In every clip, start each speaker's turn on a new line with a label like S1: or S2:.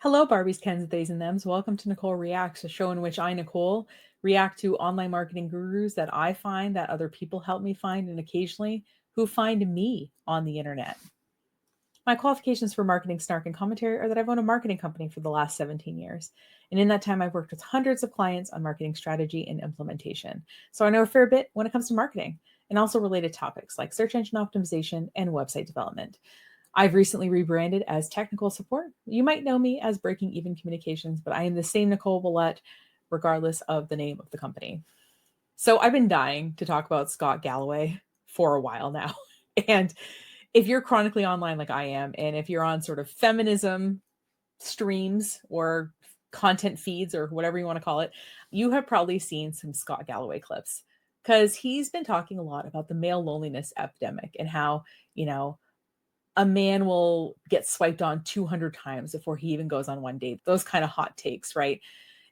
S1: Hello, Barbies, Kens, theys, and thems. Welcome to Nicole Reacts, a show in which I, Nicole, react to online marketing gurus that I find, that other people help me find, and occasionally who find me on the internet. My qualifications for marketing snark and commentary are that I've owned a marketing company for the last 17 years. And in that time, I've worked with hundreds of clients on marketing strategy and implementation. So I know a fair bit when it comes to marketing and also related topics like search engine optimization and website development. I've recently rebranded as technical support. You might know me as Breaking Even Communications, but I am the same Nicole Willette, regardless of the name of the company. So I've been dying to talk about Scott Galloway for a while now. And if you're chronically online like I am, and if you're on sort of feminism streams or content feeds or whatever you want to call it, you have probably seen some Scott Galloway clips because he's been talking a lot about the male loneliness epidemic and how, a man will get swiped on 200 times before he even goes on one date. Those kind of hot takes, right?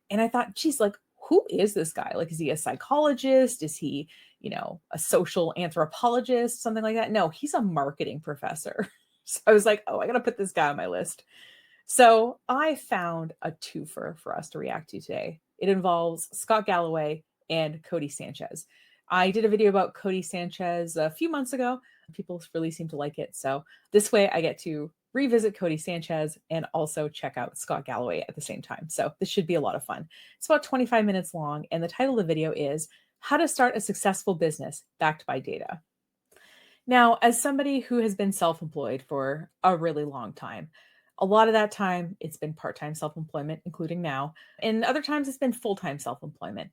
S1: And I thought, geez, like, who is this guy? Like, is he a psychologist? Is he, a social anthropologist, something like that? No, he's a marketing professor. So I was like, oh, I got to put this guy on my list. So I found a twofer for us to react to today. It involves Scott Galloway and Cody Sanchez. I did a video about Cody Sanchez a few months ago. People really seem to like it. So this way I get to revisit Cody Sanchez and also check out Scott Galloway at the same time. So this should be a lot of fun. It's about 25 minutes long. And the title of the video is How to Start a Successful Business Backed by Data. Now, as somebody who has been self-employed for a really long time, a lot of that time it's been part-time self-employment, including now, and other times it's been full-time self-employment.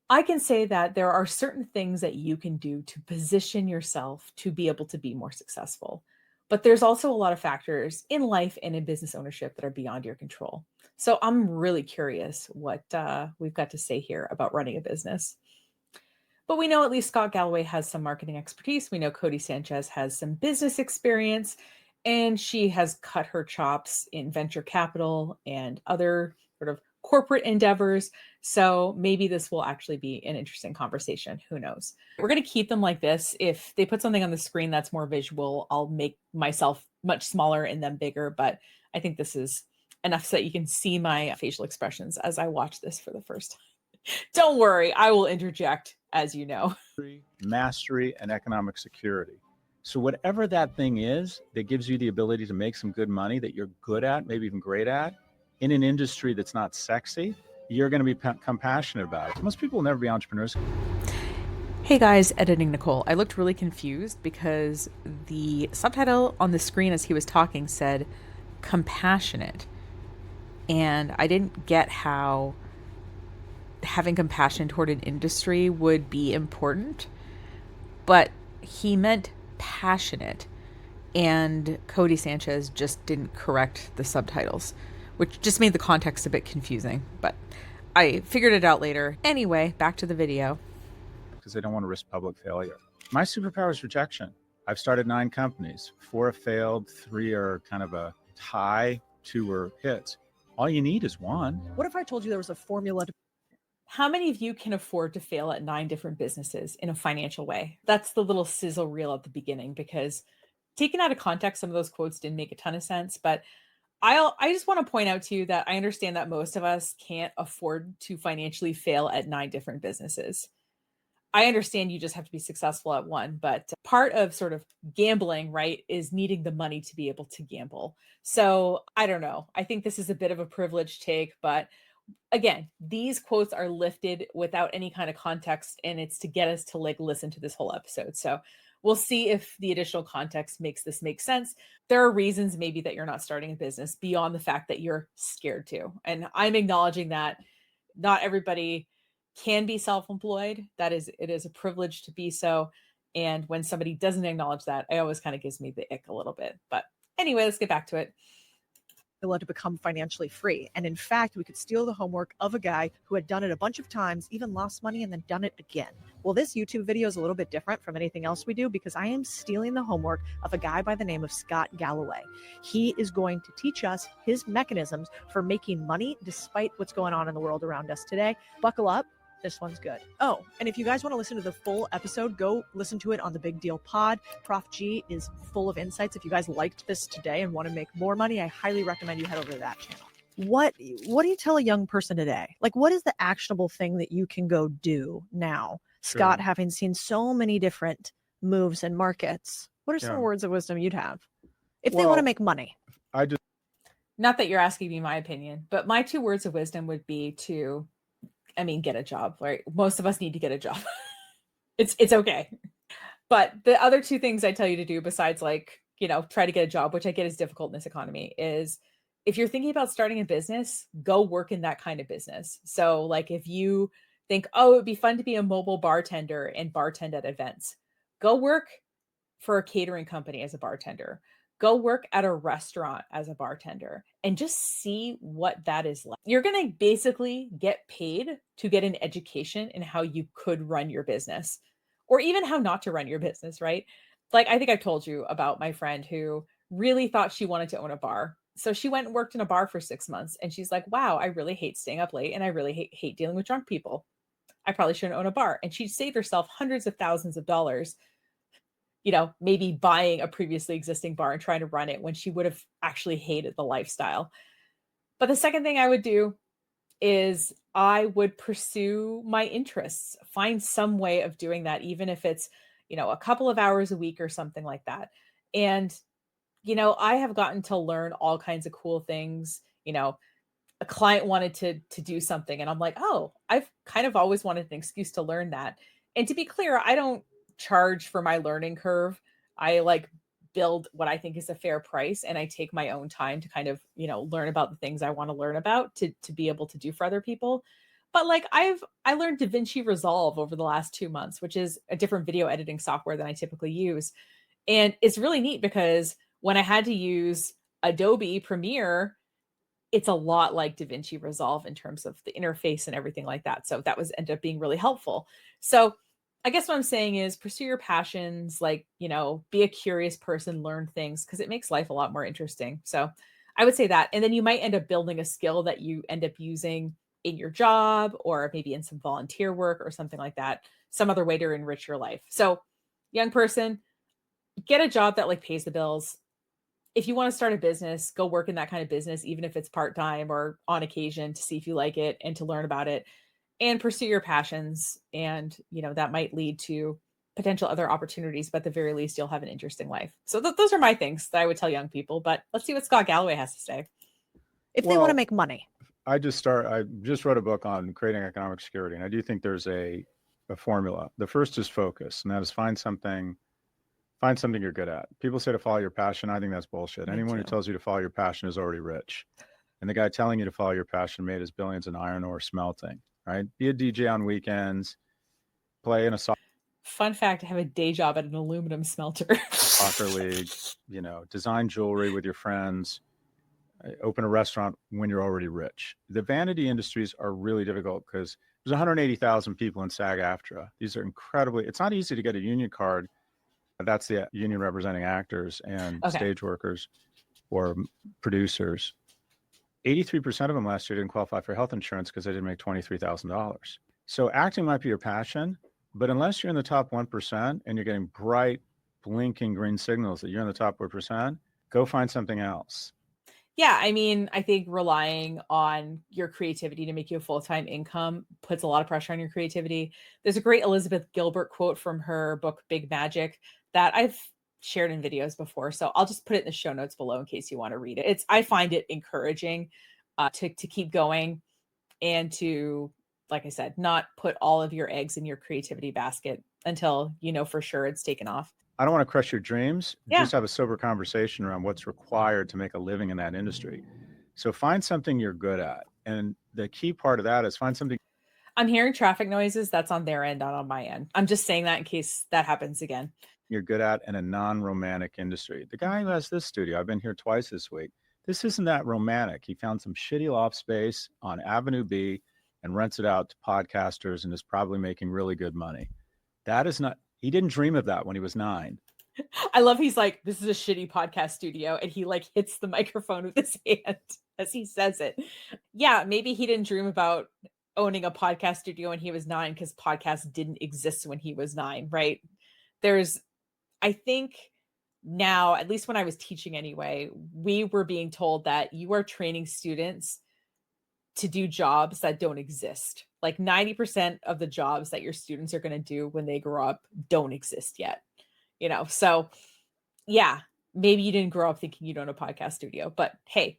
S1: I can say that there are certain things that you can do to position yourself to be able to be more successful. But there's also a lot of factors in life and in business ownership that are beyond your control. So I'm really curious what we've got to say here about running a business. But we know at least Scott Galloway has some marketing expertise. We know Cody Sanchez has some business experience, and she has cut her chops in venture capital and other sort of corporate endeavors. So maybe this will actually be an interesting conversation. Who knows? We're going to keep them like this. If they put something on the screen that's more visual, I'll make myself much smaller and them bigger. But I think this is enough so that you can see my facial expressions as I watch this for the first time. Don't worry, I will interject, as you know.
S2: Mastery and economic security. So whatever that thing is that gives you the ability to make some good money that you're good at, maybe even great at, in an industry that's not sexy, you're going to become passionate about it. Most people will never be entrepreneurs.
S1: Hey guys, editing Nicole. I looked really confused because the subtitle on the screen as he was talking said compassionate. And I didn't get how having compassion toward an industry would be important, but he meant passionate. And Cody Sanchez just didn't correct the subtitles, which just made the context a bit confusing, but I figured it out later. Anyway, back to the video.
S2: Because they don't want to risk public failure. My superpower is rejection. I've started 9 companies. 4 have failed, 3 are kind of a tie, 2 were hits. All you need is one.
S3: What if I told you there was a formula to...
S1: How many of you can afford to fail at 9 different businesses in a financial way? That's the little sizzle reel at the beginning, because taken out of context, some of those quotes didn't make a ton of sense, but I just want to point out to you that I understand that most of us can't afford to financially fail at 9 different businesses. I understand you just have to be successful at one, but part of sort of gambling, right, is needing the money to be able to gamble. So I don't know. I think this is a bit of a privileged take, but again, these quotes are lifted without any kind of context, and it's to get us to listen to this whole episode. So we'll see if the additional context makes this make sense. There are reasons maybe that you're not starting a business beyond the fact that you're scared to. And I'm acknowledging that not everybody can be self-employed. It is a privilege to be so. And when somebody doesn't acknowledge that, it always kind of gives me the ick a little bit. But anyway, let's get back to it.
S3: To become financially free. And in fact, we could steal the homework of a guy who had done it a bunch of times, even lost money and then done it again. Well, this YouTube video is a little bit different from anything else we do because I am stealing the homework of a guy by the name of Scott Galloway. He is going to teach us his mechanisms for making money despite what's going on in the world around us today. Buckle up. This one's good. Oh, and if you guys want to listen to the full episode, go listen to it on the Big Deal Pod. Prof G is full of insights. If you guys liked this today and want to make more money, I highly recommend you head over to that channel. What do you tell a young person today? Like, what is the actionable thing that you can go do now? Scott, having seen so many different moves in markets, what are some words of wisdom you'd have if they want to make money?
S1: Not that you're asking me my opinion, but my 2 words of wisdom would be to, get a job, right? Most of us need to get a job. It's okay. But the other 2 things I tell you to do besides try to get a job, which I get is difficult in this economy, is if you're thinking about starting a business, go work in that kind of business. So like if you think, oh, it would be fun to be a mobile bartender and bartend at events, go work for a catering company as a bartender. Go work at a restaurant as a bartender and just see what that is like. You're going to basically get paid to get an education in how you could run your business or even how not to run your business, right? Like I think I've told you about my friend who really thought she wanted to own a bar. So she went and worked in a bar for 6 months and she's like, wow, I really hate staying up late and I really hate dealing with drunk people. I probably shouldn't own a bar. And she saved herself hundreds of thousands of dollars, maybe buying a previously existing bar and trying to run it when she would have actually hated the lifestyle. But the second thing I would do is I would pursue my interests, find some way of doing that, even if it's, a couple of hours a week or something like that. And, I have gotten to learn all kinds of cool things. A client wanted to do something and I'm like, oh, I've kind of always wanted an excuse to learn that. And to be clear, I don't charge for my learning curve. I build what I think is a fair price and I take my own time to kind of, learn about the things I want to learn about to be able to do for other people. But I learned DaVinci Resolve over the last 2 months, which is a different video editing software than I typically use. And it's really neat because when I had to use Adobe Premiere, it's a lot like DaVinci Resolve in terms of the interface and everything like that. So that ended up being really helpful. So I guess what I'm saying is pursue your passions, be a curious person, learn things because it makes life a lot more interesting. So I would say that. And then you might end up building a skill that you end up using in your job or maybe in some volunteer work or something like that, some other way to enrich your life. So young person, get a job that pays the bills. If you want to start a business, go work in that kind of business, even if it's part-time or on occasion to see if you like it and to learn about it and pursue your passions. And, that might lead to potential other opportunities, but at the very least, you'll have an interesting life. So those are my things that I would tell young people, but let's see what Scott Galloway has to say.
S3: If they want to make money.
S2: I just wrote a book on creating economic security. And I do think there's a formula. The first is focus, and that is find something you're good at. People say to follow your passion. I think that's bullshit. Anyone who tells you to follow your passion is already rich. And the guy telling you to follow your passion made his billions in iron ore smelting, right? Be a DJ on weekends, play in a
S1: fun fact, I have a day job at an aluminum smelter.
S2: Soccer league, design jewelry with your friends, open a restaurant when you're already rich. The vanity industries are really difficult because there's 180,000 people in SAG-AFTRA. These are it's not easy to get a union card. That's the union representing actors and stage workers or producers. 83% of them last year didn't qualify for health insurance because they didn't make $23,000. So acting might be your passion, but unless you're in the top 1% and you're getting bright, blinking green signals that you're in the top 1%, go find something else.
S1: Yeah, I think relying on your creativity to make you a full-time income puts a lot of pressure on your creativity. There's a great Elizabeth Gilbert quote from her book, Big Magic, that I've shared in videos before. So I'll just put it in the show notes below in case you want to read it. I find it encouraging to keep going and to, like I said, not put all of your eggs in your creativity basket until you know for sure it's taken off.
S2: I don't want to crush your dreams. Just have a sober conversation around what's required to make a living in that industry. So find something you're good at. And the key part of that is find something.
S1: I'm hearing traffic noises. That's on their end, not on my end. I'm just saying that in case that happens again.
S2: You're good at in a non-romantic industry. The guy who has this studio, I've been here twice this week. This isn't that romantic. He found some shitty loft space on Avenue B and rents it out to podcasters and is probably making really good money. That is not, he didn't dream of that when he was 9.
S1: I love he's like, this is a shitty podcast studio. And he hits the microphone with his hand as he says it. Yeah, maybe he didn't dream about owning a podcast studio when he was 9 because podcasts didn't exist when he was 9, right? I think now, at least when I was teaching anyway, we were being told that you are training students to do jobs that don't exist. Like 90% of the jobs that your students are going to do when they grow up don't exist yet. So yeah, maybe you didn't grow up thinking you'd own a podcast studio, but hey,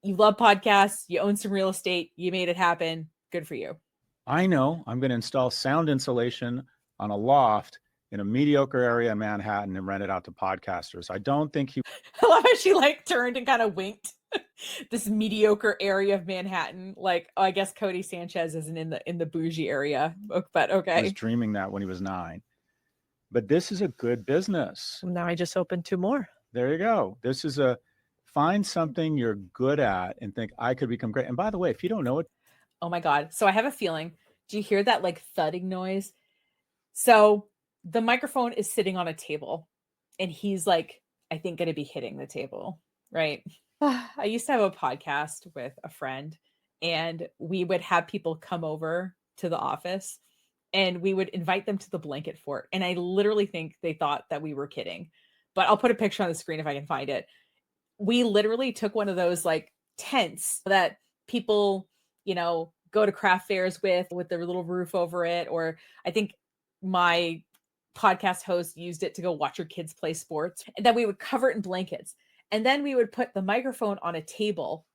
S1: you love podcasts, you own some real estate, you made it happen. Good for you.
S2: I know I'm going to install sound insulation on a loft in a mediocre area in Manhattan and rent it out to podcasters. I don't think he
S1: I love how she turned and kind of winked. This mediocre area of Manhattan. I guess Cody Sanchez isn't in the bougie area, but okay.
S2: was dreaming that when he was 9. But this is a good business.
S3: Now I just opened 2 more.
S2: There you go. This is find something you're good at and think I could become great. And by the way, if you don't know it.
S1: Oh my God. So I have a feeling, do you hear that thudding noise? So the microphone is sitting on a table and he's I think going to be hitting the table, right? I used to have a podcast with a friend and we would have people come over to the office and we would invite them to the blanket fort. And I literally think they thought that we were kidding, but I'll put a picture on the screen if I can find it. We literally took one of those tents that people, go to craft fairs with their little roof over it. Or I think my podcast host used it to go watch your kids play sports. And then we would cover it in blankets. And then we would put the microphone on a table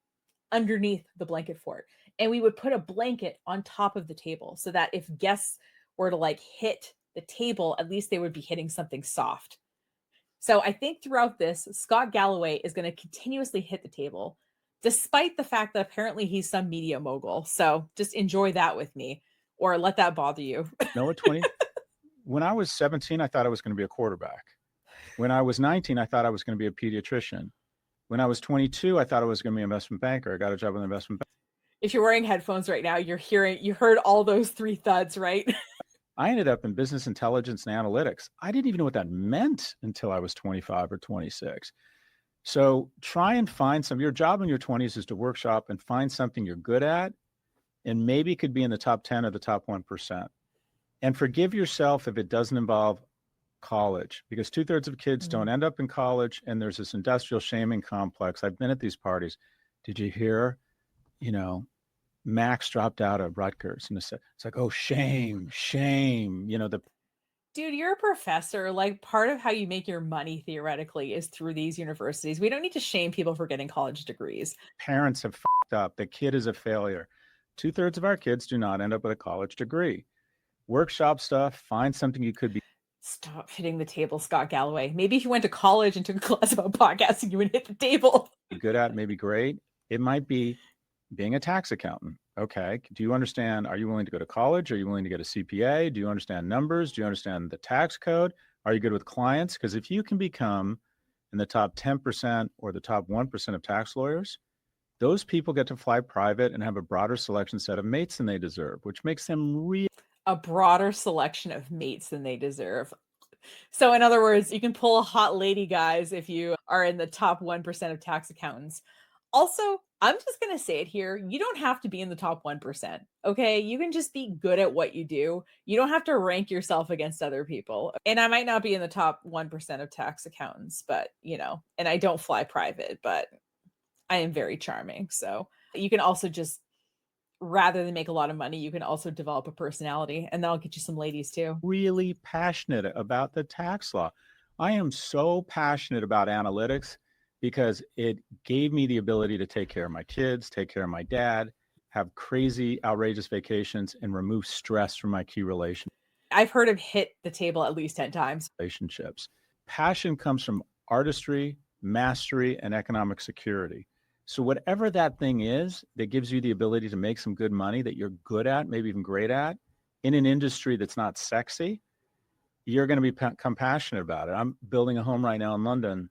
S1: underneath the blanket fort. And we would put a blanket on top of the table so that if guests were to hit the table, at least they would be hitting something soft. So I think throughout this, Scott Galloway is going to continuously hit the table, despite the fact that apparently he's some media mogul. So just enjoy that with me, or let that bother you.
S2: No, at 20. When I was 17, I thought I was going to be a quarterback. When I was 19, I thought I was going to be a pediatrician. When I was 22, I thought I was going to be an investment banker. I got a job in the investment bank.
S1: If you're wearing headphones right now, you heard all those 3 thuds, right?
S2: I ended up in business intelligence and analytics. I didn't even know what that meant until I was 25 or 26. So try and find your job in your 20s is to workshop and find something you're good at, and maybe it could be in the top 10 or the top 1%. And forgive yourself if it doesn't involve college, because 2/3 of kids don't end up in college, and there's this industrial shaming complex. I've been at these parties. Did you hear, Max dropped out of Rutgers? And it's oh, shame.
S1: Dude, you're a professor. Part of how you make your money theoretically is through these universities. We don't need to shame people for getting college degrees.
S2: Parents have fucked up. The kid is a failure. 2/3 of our kids do not end up with a college degree. Workshop stuff, find something you could be.
S1: Stop hitting the table, Scott Galloway. Maybe if you went to college and took a class about podcasting, you would hit the table.
S2: Good at, maybe great. It might be being a tax accountant. Okay. Do you understand? Are you willing to go to college? Are you willing to get a CPA? Do you understand numbers? Do you understand the tax code? Are you good with clients? Because if you can become in the top 10% or the top 1% of tax lawyers, those people get to fly private and have a broader selection set of mates than they deserve, which makes them
S1: a broader selection of mates than they deserve. So in other words, you can pull a hot lady, guys, if you are in the top 1% of tax accountants. Also, I'm just going to say it here. You don't have to be in the top 1%. Okay. You can just be good at what you do. You don't have to rank yourself against other people. And I might not be in the top 1% of tax accountants, but and I don't fly private, but I am very charming. So you can also just, rather than make a lot of money, you can also develop a personality, and that'll get you some ladies too.
S2: Really passionate about the tax law. I am so passionate about analytics because it gave me the ability to take care of my kids, take care of my dad, have crazy, outrageous vacations, and remove stress from my key relationships.
S1: I've heard him hit the table at least 10 times.
S2: Relationships. Passion comes from artistry, mastery, and economic security. So whatever that thing is that gives you the ability to make some good money that you're good at, maybe even great at, in an industry that's not sexy, you're going to become passionate about it. I'm building a home right now in London,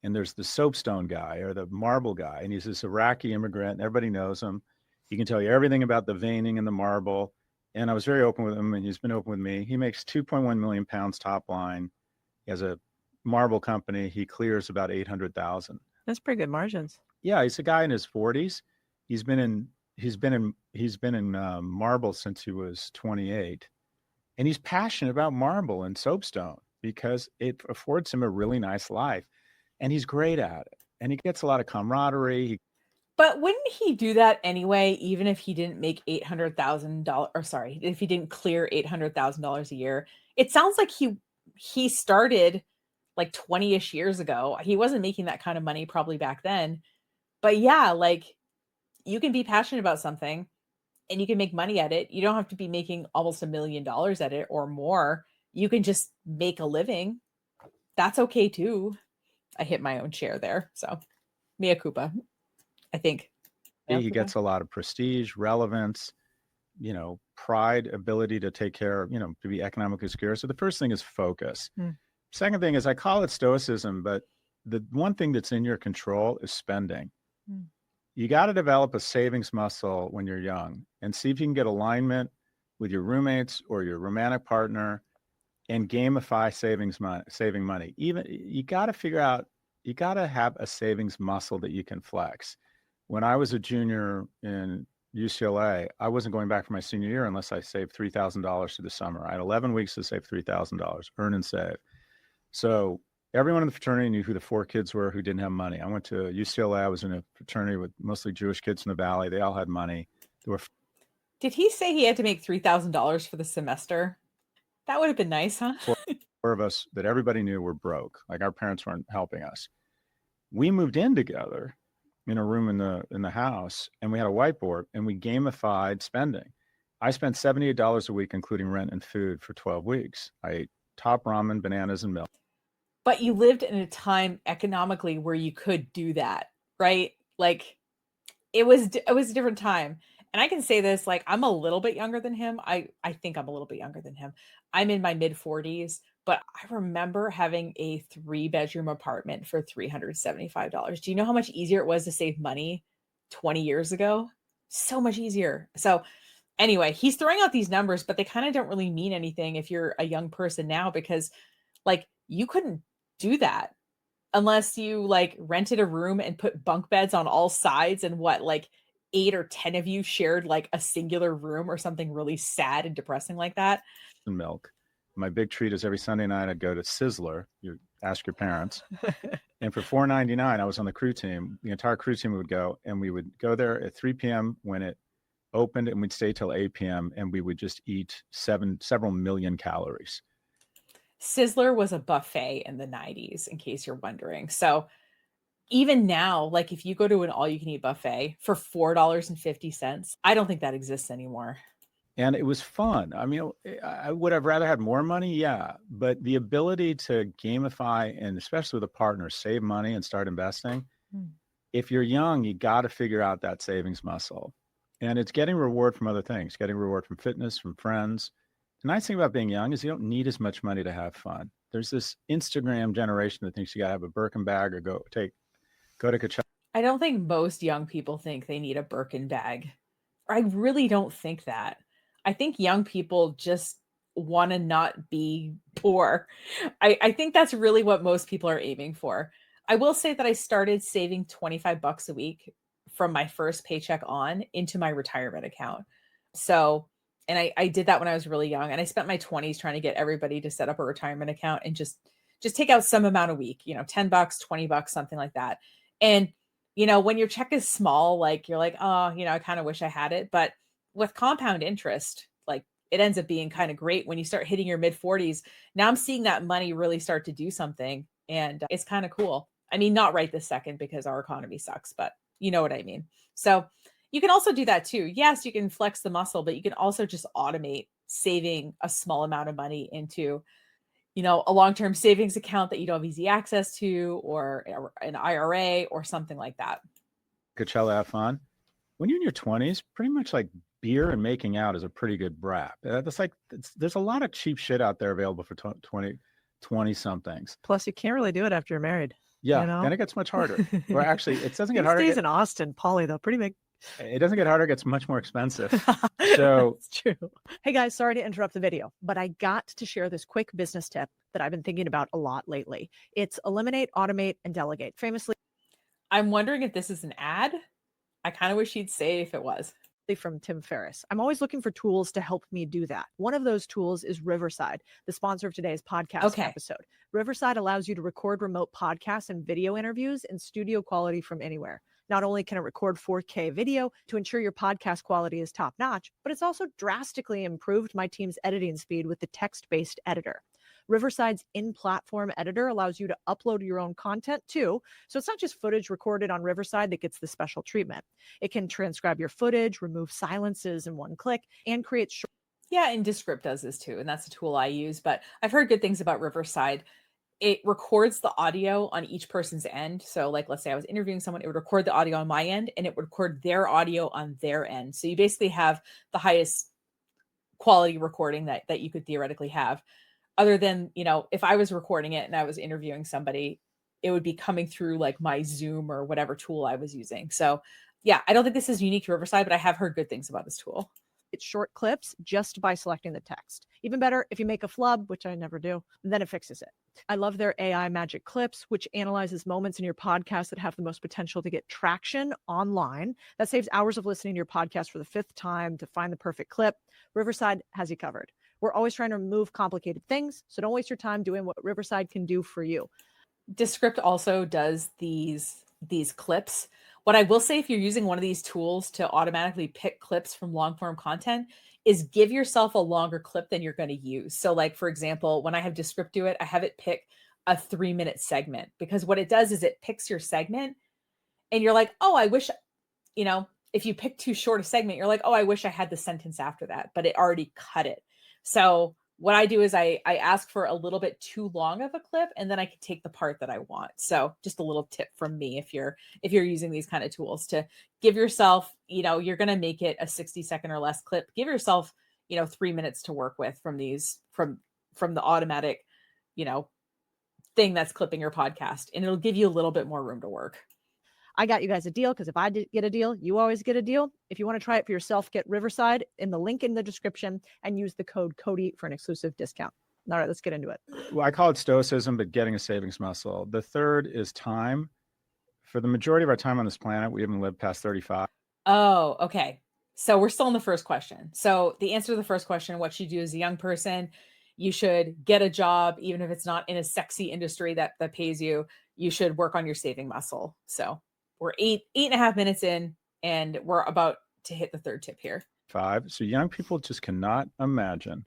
S2: and there's the soapstone guy or the marble guy, and he's this Iraqi immigrant, and everybody knows him. He can tell you everything about the veining and the marble. And I was very open with him, and he's been open with me. He makes 2.1 million pounds top line. He has a marble company. He clears about 800,000.
S3: That's pretty good margins.
S2: Yeah, he's a guy in his 40s. He's been in he's been in marble since he was 28, and he's passionate about marble and soapstone because it affords him a really nice life, and he's great at it, and he gets a lot of camaraderie.
S1: But wouldn't he do that anyway, even if he didn't make $800,000, or sorry, if he didn't clear $800,000 a year? It sounds like he started like 20-ish years ago. He wasn't making that kind of money probably back then. But yeah, like you can be passionate about something and you can make money at it. You don't have to be making almost $1 million at it or more. You can just make a living. That's okay too. I hit my own chair there. So mea culpa, I think.
S2: He gets a lot of prestige, relevance, pride, ability to take care of, to be economically secure. So the first thing is focus. Second thing is, I call it stoicism, but the one thing that's in your control is spending. You got to develop a savings muscle when you're young and see if you can get alignment with your roommates or your romantic partner and gamify saving money. Even you got to figure out, you got to have a savings muscle that you can flex. When I was a junior in UCLA, I wasn't going back for my senior year unless I saved $3,000 through the summer. I had 11 weeks to save $3,000, earn and save. So everyone in the fraternity knew who the 4 kids were who didn't have money. I went to UCLA. I was in a fraternity with mostly Jewish kids in the Valley. They all had money.
S1: Did he say he had to make $3,000 for the semester? That would have been nice, huh?
S2: 4 of us that everybody knew were broke. Like our parents weren't helping us. We moved in together in a room in the house, and we had a whiteboard, and we gamified spending. I spent $78 a week, including rent and food, for 12 weeks. I ate top ramen, bananas, and milk.
S1: But you lived in a time economically where you could do that, right? Like it was a different time. And I can say this, like, I'm a little bit younger than him. I think I'm a little bit younger than him. I'm in my mid 40s, but I remember having a 3-bedroom apartment for $375. Do you know how much easier it was to save money 20 years ago? So much easier. So anyway, he's throwing out these numbers, but they kind of don't really mean anything if you're a young person now, because like you couldn't do that unless you like rented a room and put bunk beds on all sides, and like 8 or 10 of you shared like a singular room or something really sad and depressing like that.
S2: And milk. My big treat is every Sunday night I'd go to Sizzler. You ask your parents. And for $4.99, I was on the crew team. The entire crew team would go, and we would go there at 3 p.m. when it opened, and we'd stay till 8 p.m. and we would just eat several million calories.
S1: Sizzler was a buffet in the 90s, in case you're wondering. So even now, like if you go to an all-you-can-eat buffet for $4.50, I don't think that exists anymore.
S2: And it was fun. I mean, I would have rather had more money, yeah. But the ability to gamify, and especially with a partner, save money and start investing. If you're young, you got to figure out that savings muscle. And it's getting reward from other things, getting reward from fitness, from friends. The nice thing about being young is you don't need as much money to have fun. There's this Instagram generation that thinks you got to have a Birkin bag or go to Coachella.
S1: I don't think most young people think they need a Birkin bag. I really don't think that. I think young people just want to not be poor. I think that's really what most people are aiming for. I will say that I started saving $25 a week from my first paycheck on into my retirement account. So, and I did that when I was really young, and I spent my 20s trying to get everybody to set up a retirement account and just take out some amount a week, $10, $20, something like that. And, when your check is small, like you're like, oh, I kind of wish I had it. But with compound interest, like it ends up being kind of great when you start hitting your mid 40s. Now I'm seeing that money really start to do something, and it's kind of cool. I mean, not right this second because our economy sucks, but you know what I mean? So you can also do that too. Yes, you can flex the muscle, but you can also just automate saving a small amount of money into, a long-term savings account that you don't have easy access to, or an IRA or something like that.
S2: Coachella, have fun. When you're in your 20s, pretty much like beer and making out is a pretty good brap. That's like, there's a lot of cheap shit out there available for 20 somethings.
S3: Plus, you can't really do it after you're married.
S2: Yeah, then it gets much harder. Or actually, it doesn't get harder.
S3: These days in Austin, poly though, pretty big.
S2: It doesn't get harder, it gets much more expensive. So
S3: it's true. Hey guys, sorry to interrupt the video, but I got to share this quick business tip that I've been thinking about a lot lately. It's eliminate, automate, and delegate. Famously,
S1: I'm wondering if this is an ad. I kind of wish he'd say if it was.
S3: From Tim Ferriss. I'm always looking for tools to help me do that. One of those tools is Riverside, the sponsor of today's podcast episode. Riverside allows you to record remote podcasts and video interviews in studio quality from anywhere. Not only can it record 4K video to ensure your podcast quality is top notch, but it's also drastically improved my team's editing speed with the text-based editor. Riverside's in-platform editor allows you to upload your own content too. So it's not just footage recorded on Riverside that gets the special treatment. It can transcribe your footage, remove silences in one click, and create short.
S1: Yeah, and Descript does this too, and that's the tool I use. But I've heard good things about Riverside. It records the audio on each person's end. So like, let's say I was interviewing someone, it would record the audio on my end and it would record their audio on their end. So you basically have the highest quality recording that you could theoretically have. Other than, if I was recording it and I was interviewing somebody, it would be coming through like my Zoom or whatever tool I was using. So yeah, I don't think this is unique to Riverside, but I have heard good things about this tool.
S3: It's short clips just by selecting the text. Even better, if you make a flub, which I never do, then it fixes it. I love their AI Magic Clips, which analyzes moments in your podcast that have the most potential to get traction online. That saves hours of listening to your podcast for the 5th time to find the perfect clip. Riverside has you covered. We're always trying to remove complicated things, so don't waste your time doing what Riverside can do for you.
S1: Descript also does these clips. What I will say, if you're using one of these tools to automatically pick clips from long form content, is give yourself a longer clip than you're going to use. So like, for example, when I have Descript do it, I have it pick a 3-minute segment, because what it does is it picks your segment and you're like, oh, I wish, if you pick too short a segment, you're like, oh, I wish I had the sentence after that, but it already cut it. So what I do is I ask for a little bit too long of a clip, and then I can take the part that I want. So just a little tip from me, if you're using these kind of tools, to give yourself, you're going to make it a 60-second or less clip. Give yourself, 3 minutes to work with from these, from the automatic, thing that's clipping your podcast, and it'll give you a little bit more room to work.
S3: I got you guys a deal, because if I get a deal, you always get a deal. If you want to try it for yourself, get Riverside in the link in the description and use the code Cody for an exclusive discount. All right, let's get into it.
S2: Well, I call it stoicism, but getting a savings muscle. The third is time. For the majority of our time on this planet, we haven't lived past 35.
S1: Oh, okay. So we're still in the first question. So the answer to the first question, what should you do as a young person? You should get a job, even if it's not in a sexy industry that pays you. You should work on your saving muscle. So we're 8.5 minutes in, and we're about to hit the third tip here.
S2: 5. So young people just cannot imagine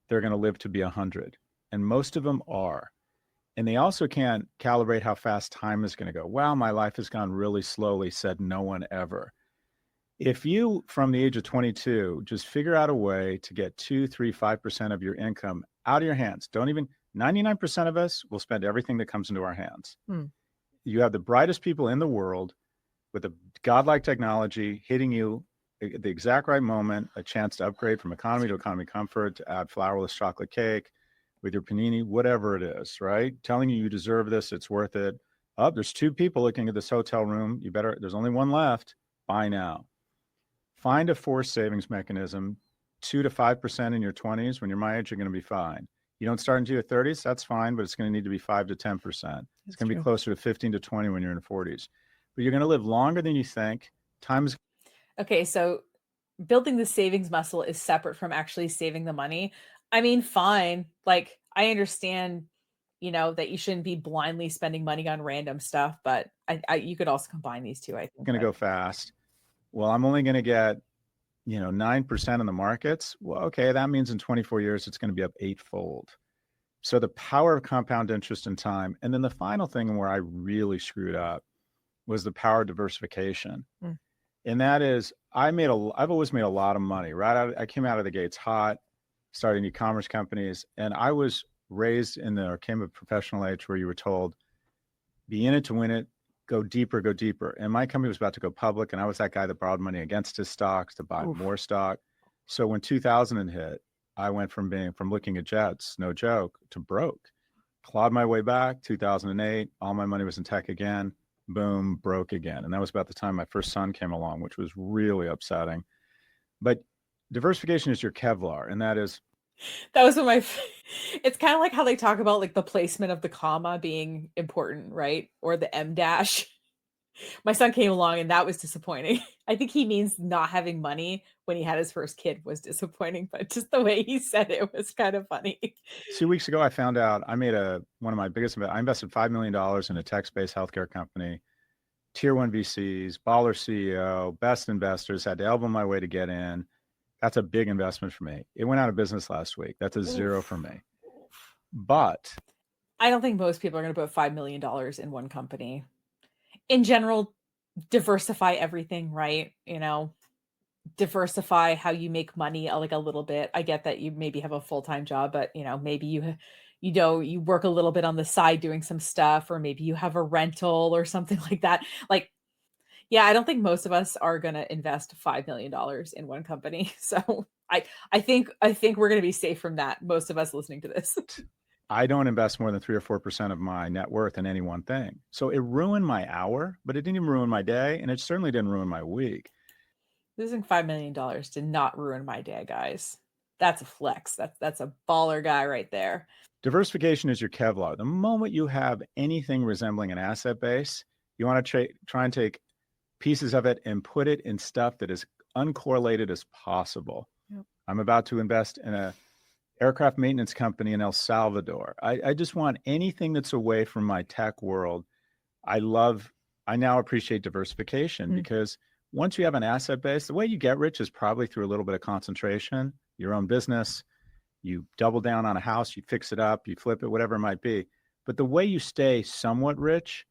S2: they're going to live to be 100. And most of them are. And they also can't calibrate how fast time is going to go. Wow, my life has gone really slowly, said no one ever. If you, from the age of 22, just figure out a way to get 2, 3, 5% of your income out of your hands. 99% of us will spend everything that comes into our hands. You have the brightest people in the world with a godlike technology hitting you at the exact right moment, a chance to upgrade from economy to economy comfort, to add flourless chocolate cake with your panini, whatever it is, right? Telling you deserve this, it's worth it. Oh, there's 2 people looking at this hotel room. There's only one left. Buy now. Find a forced savings mechanism, 2 to 5% in your 20s. When you're my age, you're going to be fine. You don't start into your 30s, that's fine, but it's going to need to be 5 to 10%. It's going to be closer to 15 to 20 when you're in the 40s. But you're going to live longer than you think.
S1: Okay, so building the savings muscle is separate from actually saving the money. I mean, fine. Like, I understand, that you shouldn't be blindly spending money on random stuff, but you could also combine these two, I think.
S2: Going to go fast. Well, I'm only going to get 9% in the markets. Well, okay, that means in 24 years, it's going to be up 8-fold. So the power of compound interest in time. And then the final thing where I really screwed up was the power of diversification. And that is, I've always made a lot of money, right? I came out of the gates hot, starting e-commerce companies. And I was raised came of professional age where you were told, be in it to win it, go deeper, go deeper. And my company was about to go public, and I was that guy that borrowed money against his stocks to buy more stock. So when 2000 hit, I went from looking at jets, no joke, to broke. Clawed my way back, 2008, all my money was in tech again, boom, broke again. And that was about the time my first son came along, which was really upsetting. But diversification is your Kevlar, and that was
S1: it's kind of like how they talk about like the placement of the comma being important, right? Or the M dash. My son came along and that was disappointing. I think he means not having money when he had his first kid was disappointing, but just the way he said it was kind of funny.
S2: 2 weeks ago, I found out I made one of my biggest, I invested $5 million in a tech-based healthcare company, tier one VCs, baller CEO, best investors, had to elbow my way to get in. That's a big investment for me. It went out of business last week. That's a zero for me. But
S1: I don't think most people are going to put $5 million in one company. In general, diversify everything, right? Diversify how you make money like a little bit. I get that you maybe have a full-time job, but maybe you work a little bit on the side doing some stuff, or maybe you have a rental or something like that. Like, yeah, I don't think most of us are going to invest $5 million in one company. So I think we're going to be safe from that. Most of us listening to this.
S2: I don't invest more than 3 or 4% of my net worth in any one thing. So it ruined my hour, but it didn't even ruin my day. And it certainly didn't ruin my week.
S1: Losing $5 million did not ruin my day, guys. That's a flex. That's a baller guy right there.
S2: Diversification is your Kevlar. The moment you have anything resembling an asset base, you want to try and take pieces of it and put it in stuff that is uncorrelated as possible.
S1: Yep. I'm
S2: about to invest in a aircraft maintenance company in El Salvador. I just want anything that's away from my tech world. I now appreciate diversification because once you have an asset base, the way you get rich is probably through a little bit of concentration, your own business, you double down on a house, you fix it up, you flip it, whatever it might be. But the way you stay somewhat rich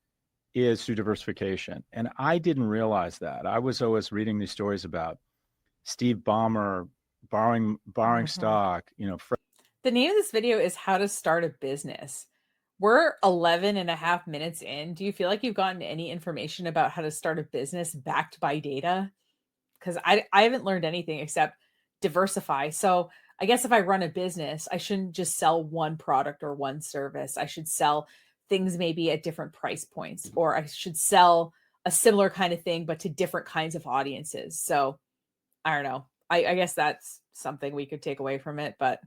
S2: is through diversification. And I didn't realize that. I was always reading these stories about Steve Ballmer borrowing stock,
S1: The name of this video is How to Start a Business. We're 11 and a half minutes in. Do you feel like you've gotten any information about how to start a business backed by data? Because I haven't learned anything except diversify. So I guess if I run a business, I shouldn't just sell one product or one service. I should sell things maybe at different price points, or I should sell a similar kind of thing, but to different kinds of audiences. So I don't know. I guess that's something we could take away from it, but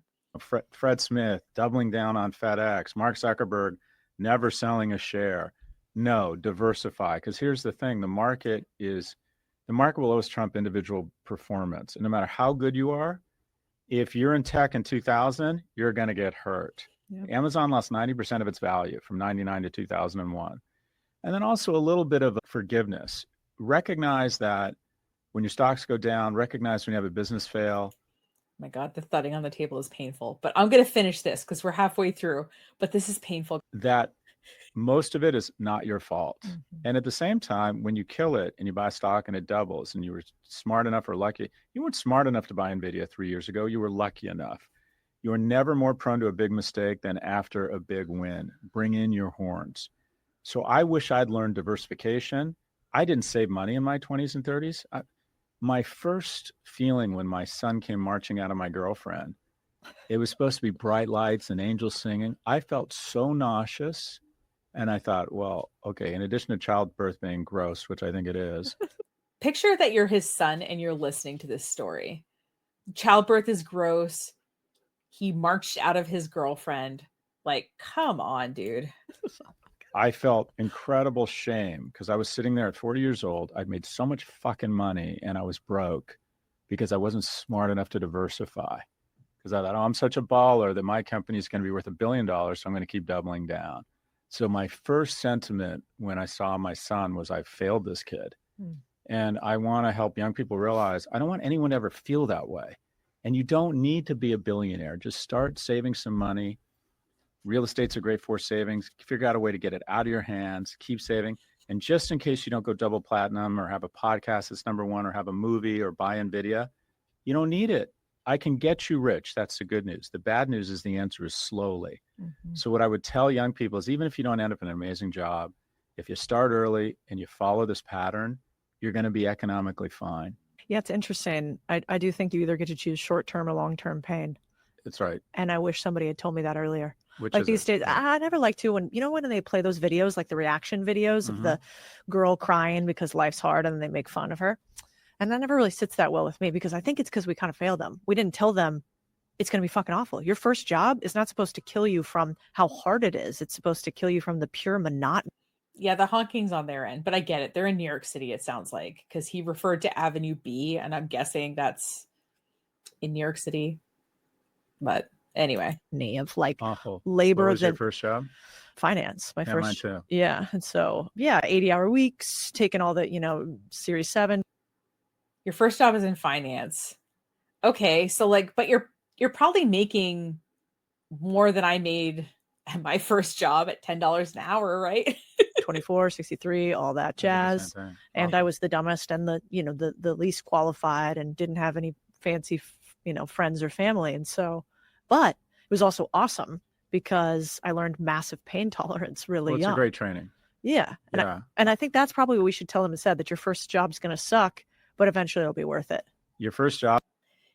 S2: Fred Smith doubling down on FedEx, Mark Zuckerberg never selling a share. No, diversify. Because here's the thing, the market will always trump individual performance. And no matter how good you are, if you're in tech in 2000, you're going to get hurt. Yep. Amazon lost 90% of its value from 99 to 2001. And then also a little bit of forgiveness. Recognize that when your stocks go down, recognize when you have a business fail.
S1: My God, the thudding on the table is painful, but I'm going to finish this because we're halfway through, but this is painful.
S2: That most of it is not your fault. And at the same time, when you kill it and you buy stock and it doubles and you were smart enough or lucky, you weren't smart enough to buy NVIDIA 3 years ago. You were lucky enough. You are never more prone to a big mistake than after a big win. Bring in your horns. So I wish I'd learned diversification. I didn't save money in my 20s and 30s. My first feeling when my son came marching out of my girlfriend, it was supposed to be bright lights and angels singing. I felt so nauseous. And I thought, well, okay, in addition to childbirth being gross, which I think it is.
S1: Picture that you're his son and you're listening to this story. Childbirth is gross. He marched out of his girlfriend. Like, come on, dude.
S2: I felt incredible shame because I was sitting there at 40 years old. I'd made so much fucking money and I was broke because I wasn't smart enough to diversify. Because I thought, I'm such a baller that my company is going to be worth $1 billion, so I'm going to keep doubling down. So my first sentiment when I saw my son was I failed this kid. And I want to help young people realize I don't want anyone to ever feel that way. And you don't need to be a billionaire. Just start saving some money. Real estate's a great force savings. Figure out a way to get it out of your hands. Keep saving. And just in case you don't go double platinum or have a podcast that's #1 or have a movie or buy NVIDIA, you don't need it. I can get you rich. That's the good news. The bad news is the answer is slowly. So what I would tell young people is even if you don't end up in an amazing job, if you start early and you follow this pattern, you're going to be economically fine.
S3: Yeah, it's interesting. I do think you either get to choose short-term or long-term pain.
S2: That's right.
S3: And I wish somebody had told me that earlier.
S2: Which
S3: like
S2: is
S3: these days, I never like to when they play those videos, like the reaction videos of the girl crying because life's hard and then they make fun of her. And that never really sits that well with me because I think it's because we kind of failed them. We didn't tell them it's going to be fucking awful. Your first job is not supposed to kill you from how hard it is. It's supposed to kill you from the pure monotony.
S1: Yeah, the honking's on their end, but I get it. They're in New York City, it sounds like, because he referred to Avenue B, and I'm guessing that's in New York City. But anyway,
S3: of like
S2: Awful.
S3: labor
S2: What was your
S3: that
S2: first job?
S3: finance, my
S2: Yeah, mine
S3: first.
S2: too.
S3: Yeah. And so, yeah, 80-hour weeks, taking all the, Series 7.
S1: your first job is in finance. Okay, so like, but you're probably making more than I made at my first job at $10 an hour, right?
S3: 24, 63, all that
S2: I did the same
S3: jazz.
S2: thing.
S3: And I
S2: Awful.
S3: was the dumbest and the least qualified and didn't have any fancy, friends or family. And so, but it was also awesome because I learned massive pain tolerance really
S2: Well, it's a
S3: young.
S2: great training.
S3: Yeah.
S2: Yeah.
S3: And I think that's probably what we should tell them instead, that your first job's going to suck, but eventually it'll be worth it.
S2: Your first job.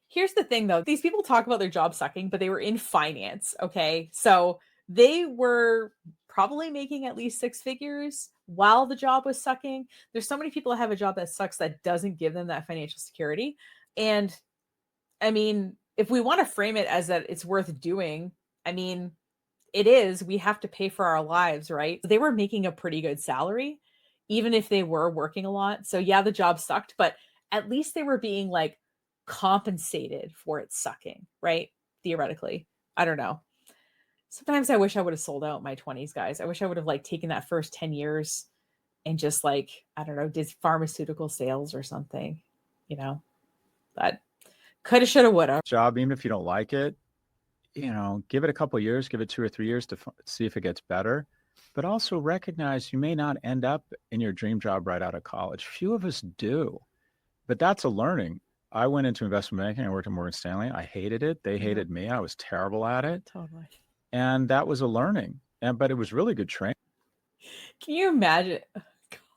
S1: Here's the thing though. These people talk about their job sucking, but they were in finance, okay? So they were probably making at least six figures while the job was sucking. There's so many people that have a job that sucks that doesn't give them that financial security. And I mean, if we want to frame it as that it's worth doing, I mean, it is. We have to pay for our lives, right? They were making a pretty good salary, even if they were working a lot. So yeah, the job sucked, but at least they were being like compensated for it sucking, right? Theoretically. I don't know. Sometimes I wish I would have sold out my 20s, guys. I wish I would have like taken that first 10 years and just like, I don't know, did pharmaceutical sales or something, but coulda, shoulda, woulda.
S2: Job, even if you don't like it, give it a couple of years, give it 2 or 3 years to see if it gets better. But also recognize you may not end up in your dream job right out of college. Few of us do, but that's a learning. I went into investment banking. I worked at Morgan Stanley. I hated it. They hated me. I was terrible at it.
S3: Totally.
S2: And that was a learning. But it was really good training.
S1: Can you imagine?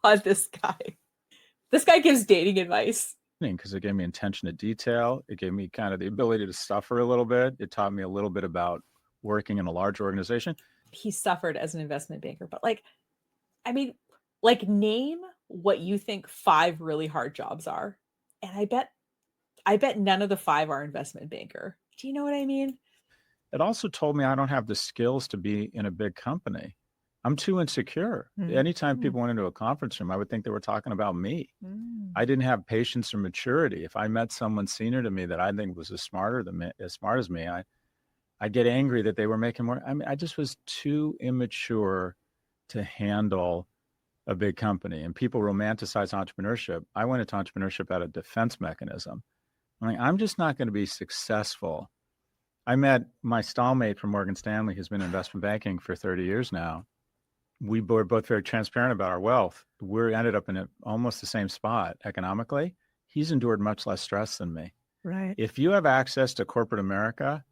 S1: God, this guy gives dating advice.
S2: Because it gave me attention to detail. It gave me kind of the ability to suffer a little bit. It taught me a little bit about working in a large organization.
S1: He suffered as an investment banker, but name what you think 5 really hard jobs are. And I bet none of the 5 are investment banker. Do you know what I mean?
S2: It also told me I don't have the skills to be in a big company. I'm too insecure. Anytime people went into a conference room, I would think they were talking about me. I didn't have patience or maturity. If I met someone senior to me that I think was as smart as me, I'd get angry that they were making more. I mean, I just was too immature to handle a big company. And people romanticize entrepreneurship. I went into entrepreneurship at a defense mechanism. I'm just not going to be successful. I met my stallmate from Morgan Stanley, who's been in investment banking for 30 years now. We were both very transparent about our wealth. We ended up in almost the same spot economically. He's endured much less stress than me.
S3: Right.
S2: If you have access to corporate America,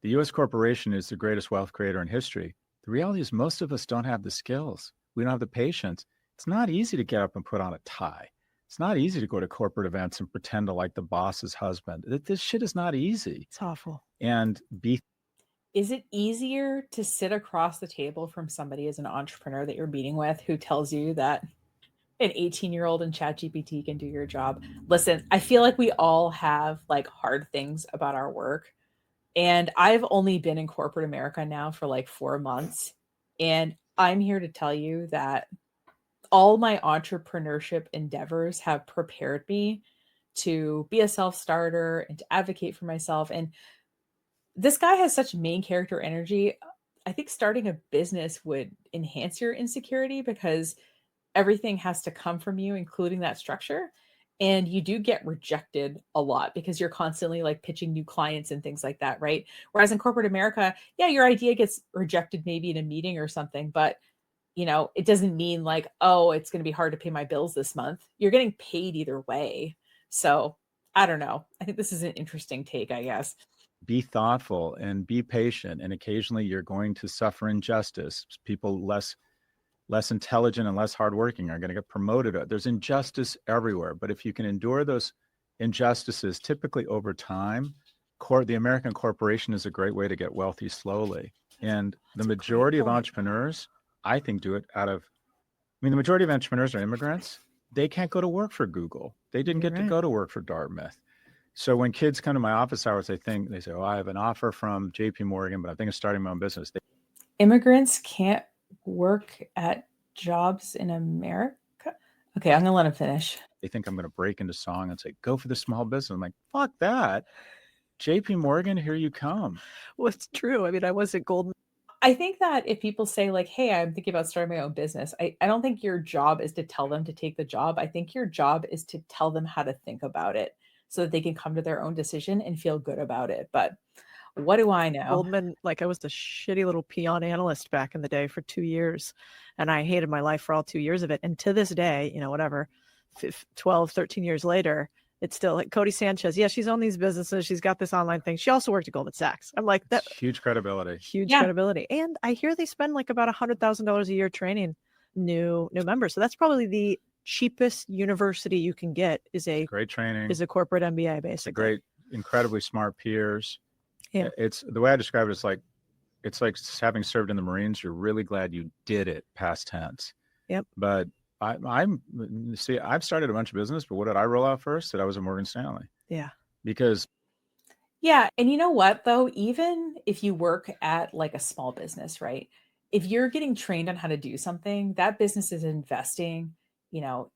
S2: the U.S. corporation is the greatest wealth creator in history. The reality is most of us don't have the skills. We don't have the patience. It's not easy to get up and put on a tie. It's not easy to go to corporate events and pretend to like the boss's husband. This shit is not easy.
S3: It's awful.
S2: And
S1: is it easier to sit across the table from somebody as an entrepreneur that you're meeting with who tells you that an 18-year-old in ChatGPT can do your job? Listen, I feel like we all have like hard things about our work. And I've only been in corporate America now for like 4 months. And I'm here to tell you that all my entrepreneurship endeavors have prepared me to be a self-starter and to advocate for myself. And this guy has such main character energy. I think starting a business would enhance your insecurity because everything has to come from you, including that structure. And you do get rejected a lot because you're constantly like pitching new clients and things like that, right? Whereas in corporate America, yeah, your idea gets rejected maybe in a meeting or something, but it doesn't mean like, oh, it's going to be hard to pay my bills this month. You're getting paid either way. So I don't know. I think this is an interesting take, I guess.
S2: Be thoughtful and be patient. And occasionally you're going to suffer injustice. People less intelligent and less hardworking are going to get promoted. There's injustice everywhere. But if you can endure those injustices, typically over time, the American corporation is a great way to get wealthy slowly. And the majority of entrepreneurs, I think, do it the majority of entrepreneurs are immigrants. They can't go to work for Google. They didn't get to go to work for Dartmouth. So when kids come to my office hours, they say, oh, I have an offer from JP Morgan, but I think of starting my own business.
S1: Immigrants can't work at jobs in America. Okay, I'm gonna let him finish.
S2: They think I'm going to break into song and say, go for the small business. I'm like, fuck that. JP Morgan, here you come.
S3: Well, it's true. I mean, I was at Goldman.
S1: I think that if people say like, hey, I'm thinking about starting my own business, I don't think your job is to tell them to take the job. I think your job is to tell them how to think about it so that they can come to their own decision and feel good about it. But what do I know?
S3: Goldman, like I was the shitty little peon analyst back in the day for 2 years, and I hated my life for all 2 years of it. And to this day, you know, whatever, 12, 13 years later, it's still like Cody Sanchez. Yeah, she's on these businesses. She's got this online thing. She also worked at Goldman Sachs. I'm like, that
S2: Huge credibility.
S3: huge credibility. And I hear they spend like about $100,000 a year training new members. So that's probably the cheapest university you can get is a
S2: Great training.
S3: is a corporate MBA, basically.
S2: It's a great, incredibly smart peers.
S3: Yeah.
S2: It's the way I describe it. It's like having served in the Marines. You're really glad you did it, past tense.
S3: Yep.
S2: But I've started a bunch of business, but what did I roll out first? That I was at Morgan Stanley.
S3: Yeah.
S2: Because
S1: yeah, and you know what though, even if you work at like a small business, right? If you're getting trained on how to do something, that business is investing, you know,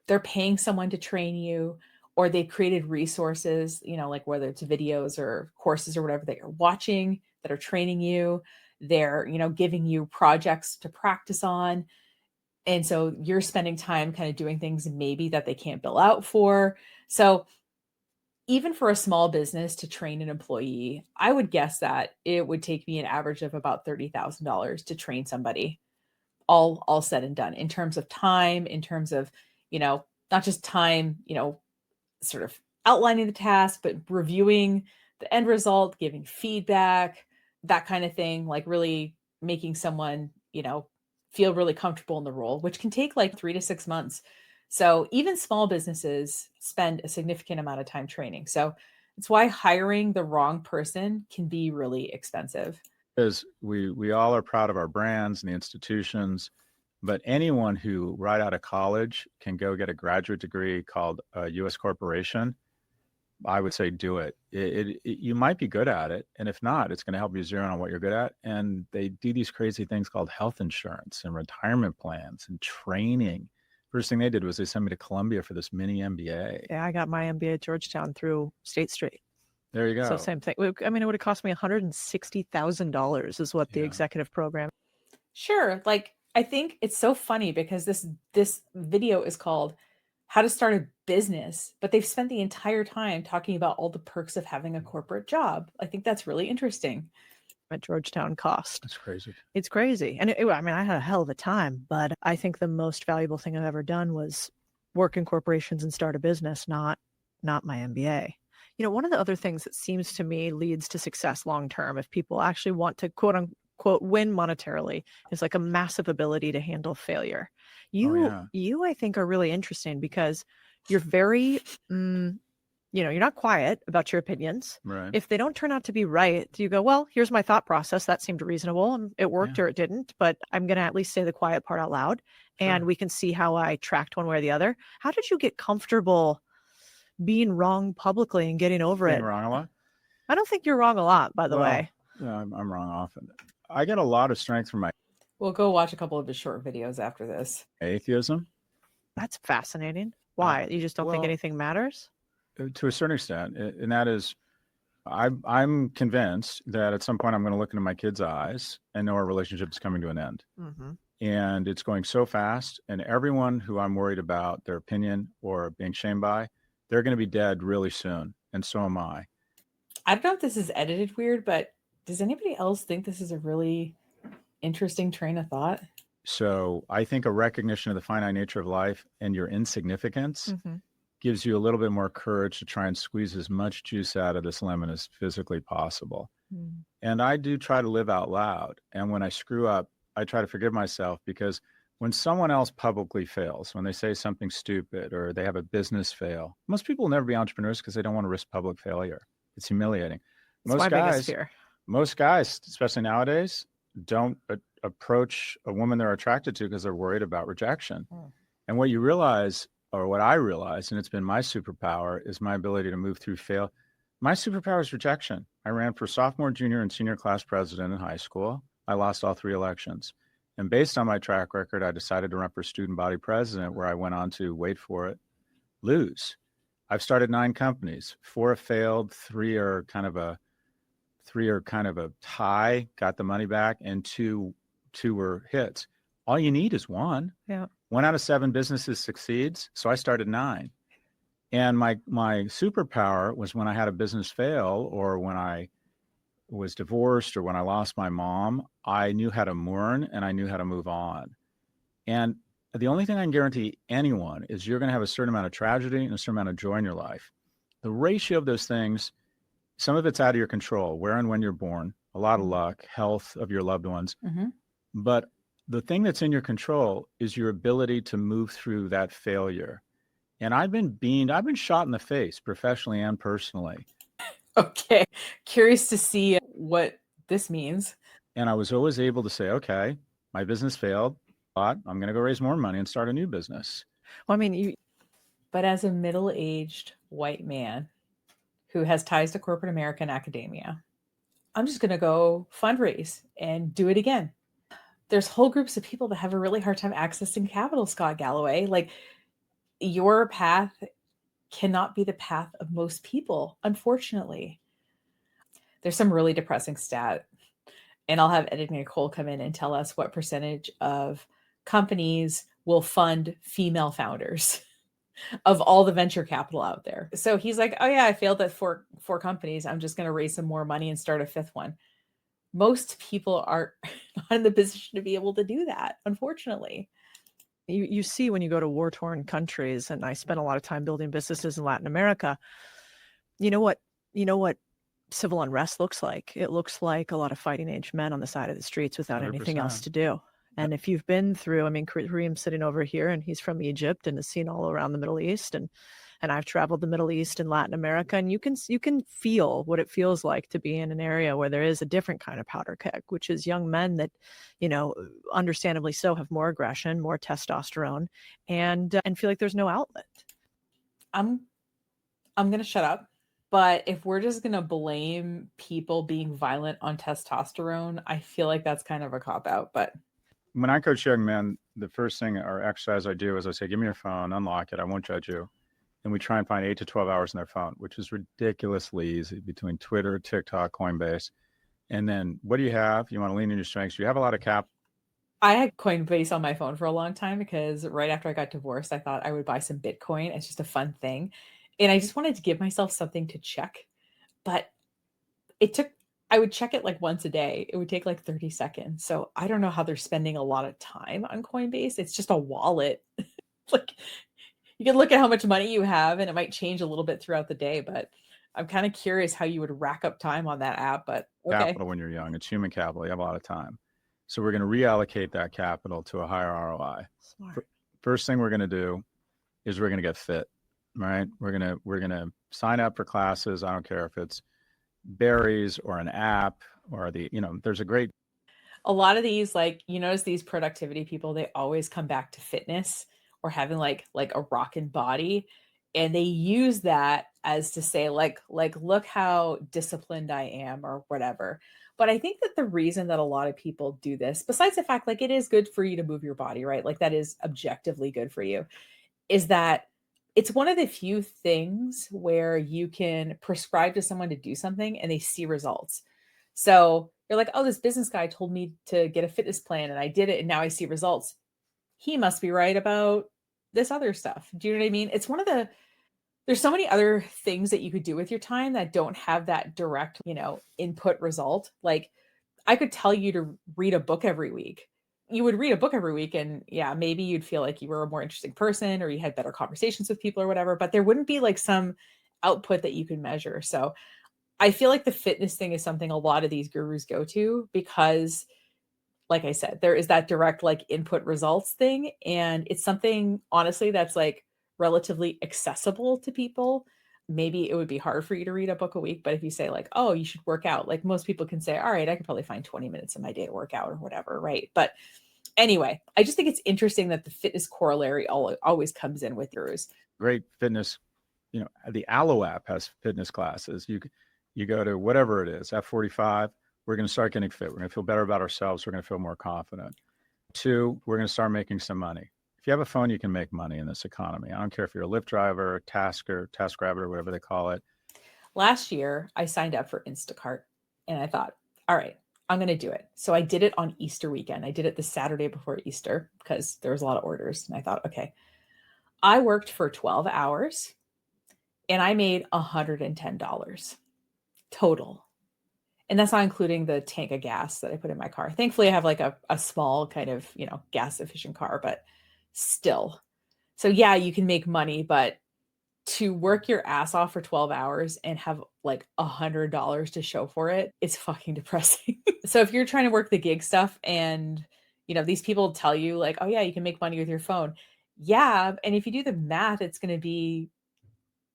S1: they're paying someone to train you, or they've created resources, you know, like whether it's videos or courses or whatever that you're watching that are training you. They're, you know, giving you projects to practice on. And so you're spending time kind of doing things maybe that they can't bill out for. So even for a small business to train an employee, I would guess that it would take me an average of about $30,000 to train somebody, all said and done, in terms of time, in terms of, you know, not just time, you know, sort of outlining the task, but reviewing the end result, giving feedback, that kind of thing, like really making someone, you know, feel really comfortable in the role, which can take like 3 to 6 months. So even small businesses spend a significant amount of time training. So it's why hiring the wrong person can be really expensive.
S2: Because we all are proud of our brands and the institutions, but anyone who right out of college can go get a graduate degree called a U.S. corporation, I would say do it. You might be good at it, and if not, it's going to help you zero in on what you're good at. And they do these crazy things called health insurance and retirement plans and training. First thing they did was they sent me to Columbia for this mini MBA.
S3: Yeah, I got my MBA at Georgetown through State Street.
S2: There you go.
S3: So same thing. I mean, it would have cost me $160,000 is what the executive program.
S1: Sure. Like, I think it's so funny because this video is called How to Start a Business, but they've spent the entire time talking about all the perks of having a corporate job. I think that's really interesting.
S3: At Georgetown cost.
S2: That's crazy.
S3: It's crazy. And I mean, I had a hell of a time, but I think the most valuable thing I've ever done was work in corporations and start a business, not my MBA. You know, one of the other things that seems to me leads to success long term, if people actually want to quote unquote win monetarily, is like a massive ability to handle failure. You I think are really interesting because you're very you know, you're not quiet about your opinions.
S2: Right.
S3: If they don't turn out to be right, you go, well, here's my thought process. That seemed reasonable and it worked or it didn't, but I'm going to at least say the quiet part out loud and we can see how I tracked one way or the other. How did you get comfortable being wrong publicly and getting over
S2: Being
S3: it?
S2: wrong a lot?
S3: I don't think you're wrong a lot, by the way.
S2: Yeah, I'm wrong often. I get a lot of strength from my
S1: We'll go watch a couple of his short videos after this.
S2: atheism.
S3: That's fascinating. Why? You just don't think anything matters?
S2: To a certain extent, and that is, I'm convinced that at some point I'm going to look into my kids' eyes and know our relationship is coming to an end.
S3: Mm-hmm.
S2: And it's going so fast, and everyone who I'm worried about their opinion or being shamed by, they're going to be dead really soon, and so am I.
S1: I don't know if this is edited weird, but does anybody else think this is a really interesting train of thought?
S2: So I think a recognition of the finite nature of life and your insignificance gives you a little bit more courage to try and squeeze as much juice out of this lemon as physically possible. And I do try to live out loud. And when I screw up, I try to forgive myself, because when someone else publicly fails, when they say something stupid or they have a business fail, most people will never be entrepreneurs because they don't want to risk public failure. It's humiliating.
S3: That's my biggest fear.
S2: Most guys, especially nowadays, don't approach a woman they're attracted to because they're worried about rejection. And what you realize, or what I realized, and it's been my superpower, is my ability to move through fail. My superpower is rejection. I ran for sophomore, junior, and senior class president in high school. I lost all 3 elections. And based on my track record, I decided to run for student body president, where I went on to, wait for it, lose. I've started 9 companies. 4 have failed, 3 are kind of a tie, got the money back, and two were hits. All you need is one.
S3: Yeah.
S2: 1 out of 7 businesses succeeds. So I started 9. And my superpower was when I had a business fail, or when I was divorced, or when I lost my mom, I knew how to mourn and I knew how to move on. And the only thing I can guarantee anyone is you're going to have a certain amount of tragedy and a certain amount of joy in your life. The ratio of those things, some of it's out of your control, where and when you're born, a lot of luck, health of your loved ones.
S1: Mm-hmm.
S2: But the thing that's in your control is your ability to move through that failure. And I've been shot in the face, professionally and personally.
S1: Okay. Curious to see what this means.
S2: And I was always able to say, okay, my business failed, but I'm going to go raise more money and start a new business.
S3: Well, I mean,
S1: But as a middle-aged white man who has ties to corporate America and academia, I'm just going to go fundraise and do it again. There's whole groups of people that have a really hard time accessing capital, Scott Galloway. Like, your path cannot be the path of most people, unfortunately. There's some really depressing stat, and I'll have Ed and Nicole come in and tell us what percentage of companies will fund female founders of all the venture capital out there. So he's like, oh yeah, I failed at four companies. I'm just going to raise some more money and start a 5th one. Most people are not in the position to be able to do that, unfortunately.
S3: you see when you go to war-torn countries, and I spent a lot of time building businesses in Latin America, you know what civil unrest looks like? It looks like a lot of fighting age men on the side of the streets without anything else
S2: 100%.
S3: to do. And if you've been through, I mean, Kareem's sitting over here and he's from Egypt and has seen all around the Middle East, and I've traveled the Middle East and Latin America, and you can feel what it feels like to be in an area where there is a different kind of powder keg, which is young men that, understandably so, have more aggression, more testosterone, and feel like there's no outlet.
S1: I'm going to shut up. But if we're just going to blame people being violent on testosterone, I feel like that's kind of a cop-out. But
S2: when I coach young men, the first thing or exercise I do is I say, give me your phone, unlock it, I won't judge you. And we try and find 8 to 12 hours in their phone, which is ridiculously easy, between Twitter, TikTok, Coinbase. And then what do you have? You want to lean in your strengths. You have a lot of cap.
S1: I had Coinbase on my phone for a long time because right after I got divorced, I thought I would buy some Bitcoin. It's just a fun thing. And I just wanted to give myself something to check. But I would check it like once a day. It would take like 30 seconds. So I don't know how they're spending a lot of time on Coinbase. It's just a wallet. Like, you can look at how much money you have and it might change a little bit throughout the day, but I'm kind of curious how you would rack up time on that app. But okay.
S2: Capital when you're young. It's human capital. You have a lot of time. So we're going to reallocate that capital to a higher ROI.
S3: Smart.
S2: First thing we're going to do is we're going to get fit, right? We're going to sign up for classes. I don't care if it's berries or an app or there's
S1: a lot of these, like, you notice these productivity people, they always come back to fitness or having like a rockin' body. And they use that as to say, like, look how disciplined I am or whatever. But I think that the reason that a lot of people do this, besides the fact, like, it is good for you to move your body, right? Like, that is objectively good for you, is that it's one of the few things where you can prescribe to someone to do something and they see results. So you're like, oh, this business guy told me to get a fitness plan and I did it and now I see results. He must be right about this other stuff. Do you know what I mean? It's there's so many other things that you could do with your time that don't have that direct, input result. Like, I could tell you to read a book every week. You would read a book every week and yeah, maybe you'd feel like you were a more interesting person or you had better conversations with people or whatever, but there wouldn't be like some output that you could measure. So I feel like the fitness thing is something a lot of these gurus go to because, like I said, there is that direct like input results thing. And it's something, honestly, that's like relatively accessible to people. Maybe it would be hard for you to read a book a week, but if you say like, oh, you should work out, like most people can say, all right, I could probably find 20 minutes in my day to work out or whatever, right? But anyway, I just think it's interesting that the fitness corollary always comes in with yours.
S2: great fitness. The Aloe app has fitness classes. You go to whatever it is, F45, we're going to start getting fit. We're going to feel better about ourselves. We're going to feel more confident. 2, we're going to start making some money. If you have a phone, you can make money in this economy. I don't care if you're a Lyft driver, Tasker, TaskRabbit, whatever they call it.
S1: Last year, I signed up for Instacart and I thought, all right, I'm going to do it. So I did it on Easter weekend. I did it the Saturday before Easter because there was a lot of orders. And I thought, okay, I worked for 12 hours and I made $110 total. And that's not including the tank of gas that I put in my car. Thankfully, I have like a small kind of, gas efficient car, but still. So yeah, you can make money, but to work your ass off for 12 hours and have like $100 to show for it, it's fucking depressing. So if you're trying to work the gig stuff and, these people tell you like, oh yeah, you can make money with your phone. Yeah. And if you do the math, it's going to be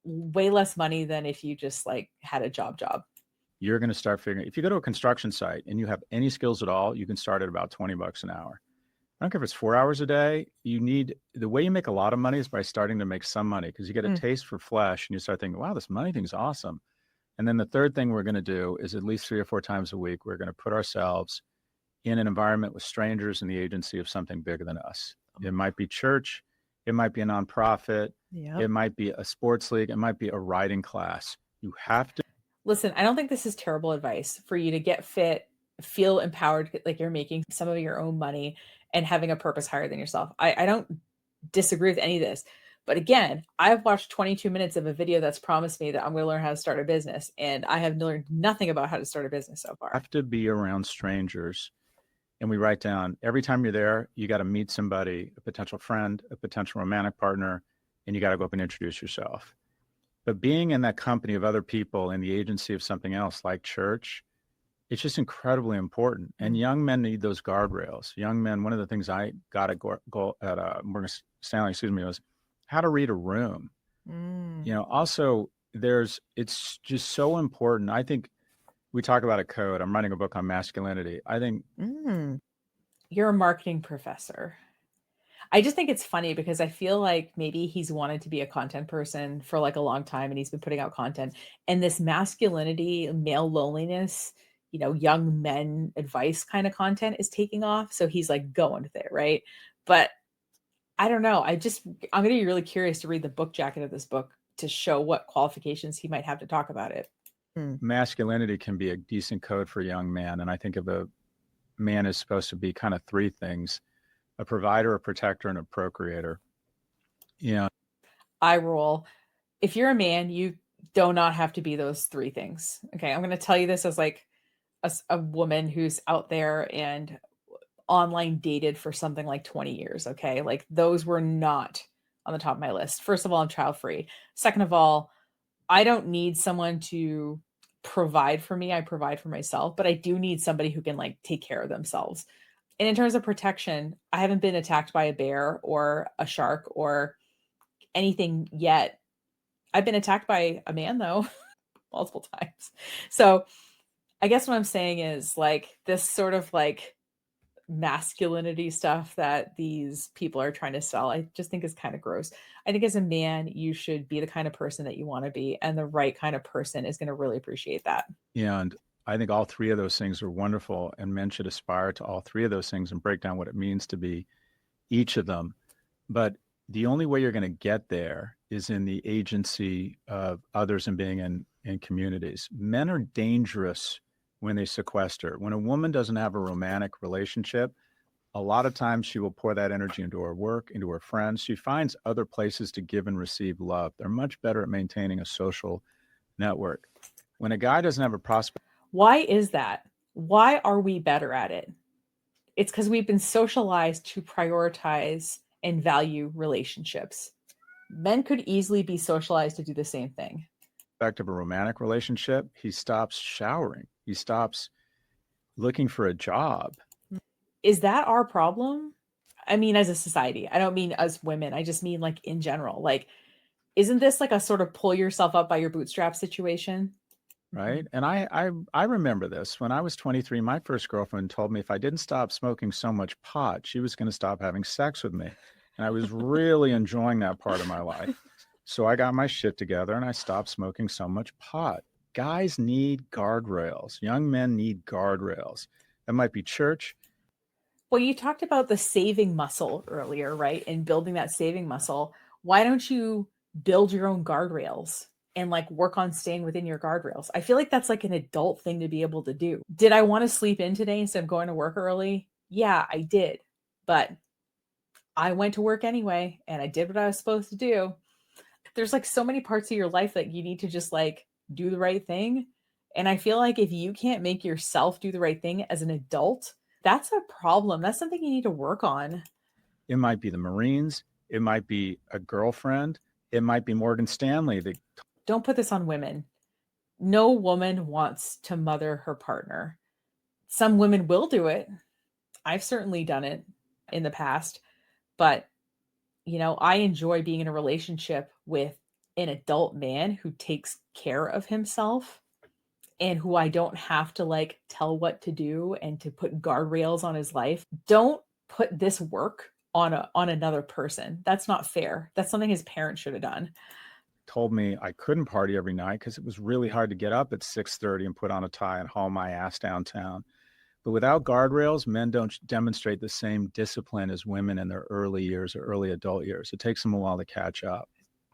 S1: way less money than if you just like had a job.
S2: You're going to start figuring, if you go to a construction site and you have any skills at all, you can start at about $20 an hour. I don't care if it's 4 hours a day. The way you make a lot of money is by starting to make some money, because you get a taste for flesh and you start thinking, wow, this money thing's awesome. And then the third thing we're going to do is at least 3 or 4 times a week, we're going to put ourselves in an environment with strangers in the agency of something bigger than us. It might be church. It might be a nonprofit.
S3: Yep.
S2: It might be a sports league. It might be a riding class. You have to.
S1: Listen, I don't think this is terrible advice for you to get fit, feel empowered, like you're making some of your own money and having a purpose higher than yourself. I don't disagree with any of this. But again, I've watched 22 minutes of a video that's promised me that I'm going to learn how to start a business. And I have learned nothing about how to start a business so far.
S2: Have to be around strangers. And we write down every time you're there, you got to meet somebody, a potential friend, a potential romantic partner, and you got to go up and introduce yourself. But being in that company of other people in the agency of something else like church, it's just incredibly important. And young men need those guardrails. Young men, one of the things I got at Morgan Stanley, was how to read a room. Also it's just so important. I think we talk about a code. I'm writing a book on masculinity. I think
S1: you're a marketing professor. I just think it's funny because I feel like maybe he's wanted to be a content person for like a long time and he's been putting out content, and this masculinity, male loneliness, young men advice kind of content is taking off. So he's like going with it. Right. But I don't know. I'm going to be really curious to read the book jacket of this book to show what qualifications he might have to talk about it.
S2: Masculinity can be a decent code for a young man. And I think of a man is supposed to be kind of 3 things: a provider, a protector, and a procreator.
S1: I roll. If you're a man, you do not have to be those 3 things. Okay. I'm going to tell you this as like a woman who's out there and online dated for something like 20 years. Okay. Like those were not on the top of my list. First of all, I'm child free. Second of all, I don't need someone to provide for me. I provide for myself, but I do need somebody who can like take care of themselves. And in terms of protection, I haven't been attacked by a bear or a shark or anything yet. I've been attacked by a man though, multiple times. So I guess what I'm saying is like this sort of like masculinity stuff that these people are trying to sell, I just think is kind of gross. I think as a man, you should be the kind of person that you want to be, and the right kind of person is going to really appreciate that.
S2: And I think all 3 of those things are wonderful, and men should aspire to all 3 of those things and break down what it means to be each of them. But the only way you're going to get there is in the agency of others and being in communities. Men are dangerous when they sequester. When a woman doesn't have a romantic relationship, a lot of times she will pour that energy into her work, into her friends. She finds other places to give and receive love. They're much better at maintaining a social network. When a guy doesn't have a prospect.
S1: Why is that? Why are we better at it? It's because we've been socialized to prioritize and value relationships. Men could easily be socialized to do the same thing.
S2: Of a romantic relationship, he stops showering. He stops looking for a job.
S1: Is that our problem? I mean, as a society, I don't mean as women. I just mean like in general. Like, isn't this like a sort of pull yourself up by your bootstrap situation?
S2: Right. And I remember this. When I was 23, my first girlfriend told me if I didn't stop smoking so much pot, she was going to stop having sex with me. And I was really enjoying that part of my life. So I got my shit together and I stopped smoking so much pot. Guys need guardrails. Young men need guardrails. That might be church.
S1: Well, you talked about the saving muscle earlier, right? And building that saving muscle. Why don't you build your own guardrails and like work on staying within your guardrails? I feel like that's like an adult thing to be able to do. Did I want to sleep in today instead of going to work early? Yeah, I did. But I went to work anyway and I did what I was supposed to do. There's like so many parts of your life that you need to just like do the right thing. And I feel like if you can't make yourself do the right thing as an adult, that's a problem. That's something you need to work on.
S2: It might be the Marines. It might be a girlfriend. It might be Morgan Stanley.
S1: Don't put this on women. No woman wants to mother her partner. Some women will do it. I've certainly done it in the past, but you know, I enjoy being in a relationship with an adult man who takes care of himself and who I don't have to like tell what to do and to put guardrails on his life. Don't put this work on another person. That's not fair. That's something his parents should have done.
S2: Told me I couldn't party every night because it was really hard to get up at 6:30 and put on a tie and haul my ass downtown. But without guardrails, men don't demonstrate the same discipline as women in their early years or early adult years. It takes them a while to catch up.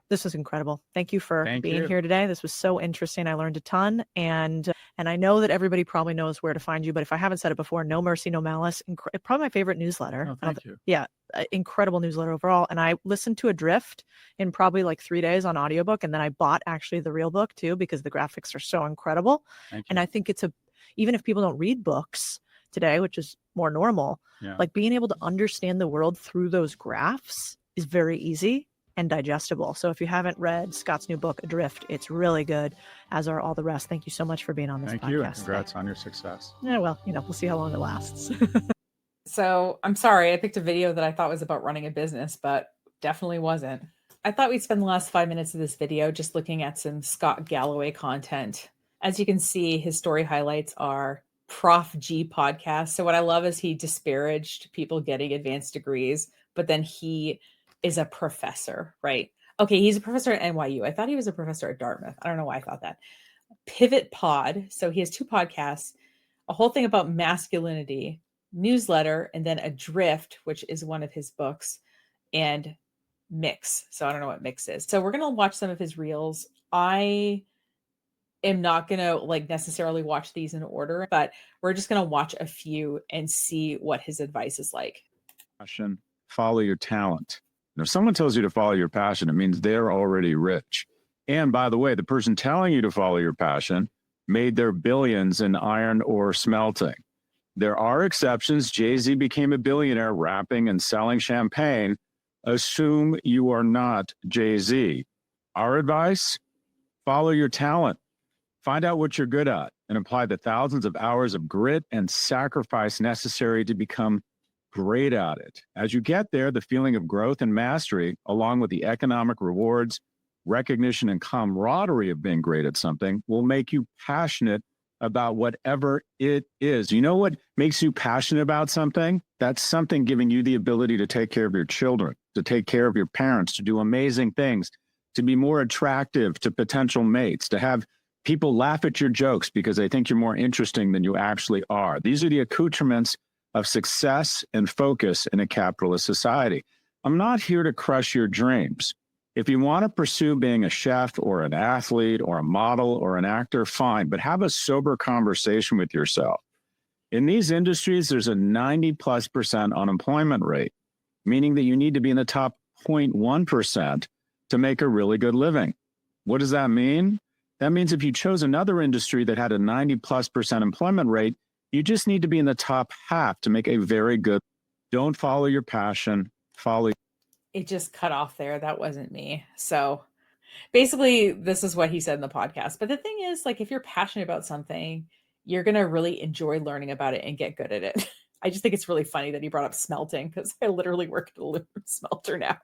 S3: This was incredible. Thank you for being here today. This was so interesting. I learned a ton. And I know that everybody probably knows where to find you, but if I haven't said it before, No Mercy, No Malice, probably my favorite newsletter.
S2: Oh, thank you.
S3: Yeah, incredible newsletter overall. And I listened to Adrift in probably like 3 days on audiobook. And then I bought actually the real book too, because the graphics are so incredible. And I think even if people don't read books today, which is more normal, like being able to understand the world through those graphs is very easy and digestible. So if you haven't read Scott's new book, Adrift, it's really good, as are all the rest. Thank you so much for being on this podcast.
S2: Thank you, and congrats on your success.
S3: Yeah, well, we'll see how long it lasts.
S1: So I'm sorry, I picked a video that I thought was about running a business, but definitely wasn't. I thought we'd spend the last 5 minutes of this video just looking at some Scott Galloway content. As you can see, his story highlights are Prof G podcast. So what I love is he disparaged people getting advanced degrees, but then he is a professor, right? Okay, he's a professor at NYU. I thought he was a professor at Dartmouth. I don't know why I thought that. Pivot Pod. So he has 2 podcasts, a whole thing about masculinity, newsletter, and then Adrift, which is one of his books, and Mix. So I don't know what Mix is. So we're going to watch some of his reels. I am not going to like necessarily watch these in order, but we're just going to watch a few and see what his advice is like.
S4: Passion, follow your talent. And if someone tells you to follow your passion, it means they're already rich. And by the way, the person telling you to follow your passion made their billions in iron ore smelting. There are exceptions. Jay-Z became a billionaire rapping and selling champagne. Assume you are not Jay-Z. Our advice, follow your talent. Find out what you're good at and apply the thousands of hours of grit and sacrifice necessary to become great at it. As you get there, the feeling of growth and mastery, along with the economic rewards, recognition, and camaraderie of being great at something, will make you passionate about whatever it is. You know what makes you passionate about something? That's something giving you the ability to take care of your children, to take care of your parents, to do amazing things, to be more attractive to potential mates, to have people laugh at your jokes because they think you're more interesting than you actually are. These are the accoutrements of success and focus in a capitalist society. I'm not here to crush your dreams. If you want to pursue being a chef or an athlete or a model or an actor, fine, but have a sober conversation with yourself. In these industries, there's a 90+% unemployment rate, meaning that you need to be in the top 0.1% to make a really good living. What does that mean? That means if you chose another industry that had a 90+% employment rate, you just need to be in the top half to make a very good. Don't follow your passion, follow.
S1: It just cut off there. That wasn't me. So basically, this is what he said in the podcast. But the thing is, like, if you're passionate about something, you're going to really enjoy learning about it and get good at it. I just think it's really funny that he brought up smelting because I literally work at a aluminum smelter now.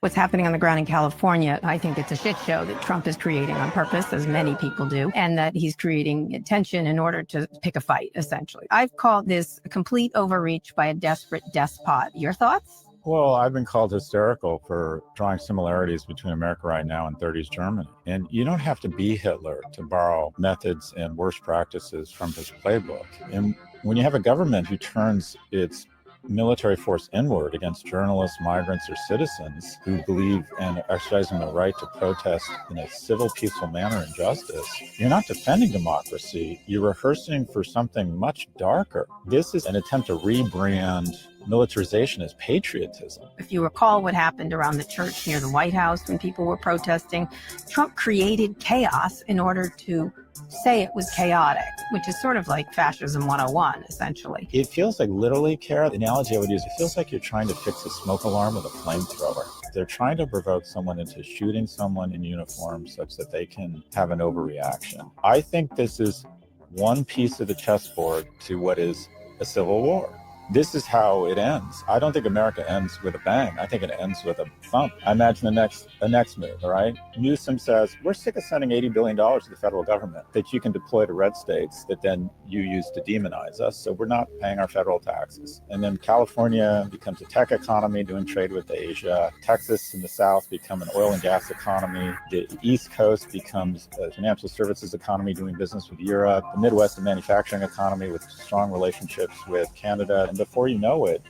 S5: What's happening on the ground in California, I think it's a shit show that Trump is creating on purpose, as many people do, and that he's creating tension in order to pick a fight, essentially. I've called this a complete overreach by a desperate despot. Your thoughts?
S6: Well, I've been called hysterical for drawing similarities between America right now and 30s Germany. And you don't have to be Hitler to borrow methods and worst practices from his playbook. And when you have a government who turns its military force inward against journalists, migrants, or citizens who believe in exercising the right to protest in a civil, peaceful manner injustice, you're not defending democracy. You're rehearsing for something much darker. This is an attempt to rebrand militarization as patriotism.
S5: If you recall what happened around the church near the White House when people were protesting, Trump created chaos in order to say it was chaotic, which is sort of like fascism 101, essentially.
S6: It feels like, literally, Kara, the analogy I would use, it feels like you're trying to fix a smoke alarm with a flamethrower. They're trying to provoke someone into shooting someone in uniform such that they can have an overreaction. I think this is one piece of the chessboard to what is a civil war. This is how it ends. I don't think America ends with a bang. I think it ends with a thump. I imagine the next move, all right? Newsom says, we're sick of sending $80 billion to the federal government that you can deploy to red states that then you use to demonize us. So we're not paying our federal taxes. And then California becomes a tech economy doing trade with Asia. Texas and the South become an oil and gas economy. The East Coast becomes a financial services economy doing business with Europe. The Midwest, a manufacturing economy with strong relationships with Canada. And before you know it,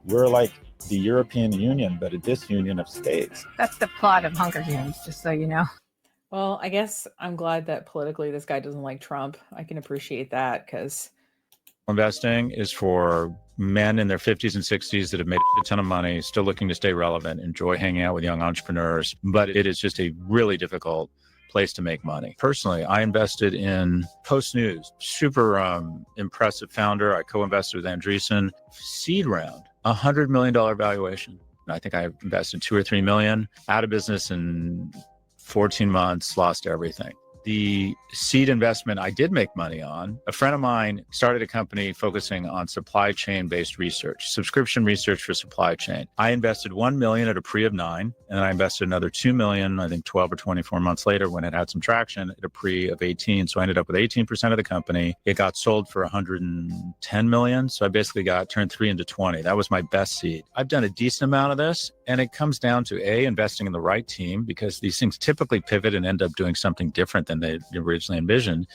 S6: we're like the European Union, but a disunion of states.
S5: That's the plot of Hunger Games, just so you know.
S1: Well, I guess I'm glad that politically this guy doesn't like Trump. I can appreciate that because
S2: Investing is for men in their 50s and 60s that have made a ton of money, still looking to stay relevant, enjoy hanging out with young entrepreneurs. But it is just a really difficult place to make money. Personally, I invested in Post News, super impressive founder. I co-invested with Andreessen. Seed round, $100 million valuation. And I think I invested 2 or 3 million, out of business in 14 months, lost everything. The seed investment I did make money on, a friend of mine started a company focusing on supply chain based research, subscription research for supply chain. I invested 1 million at a pre of 9, and I invested another 2 million, I think 12 or 24 months later when it had some traction at a pre of 18. So I ended up with 18% of the company. It got sold for 110 million. So I basically turned 3 into 20. That was my best seed. I've done a decent amount of this, and it comes down to investing in the right team, because these things typically pivot and end up doing something different than they originally envisioned,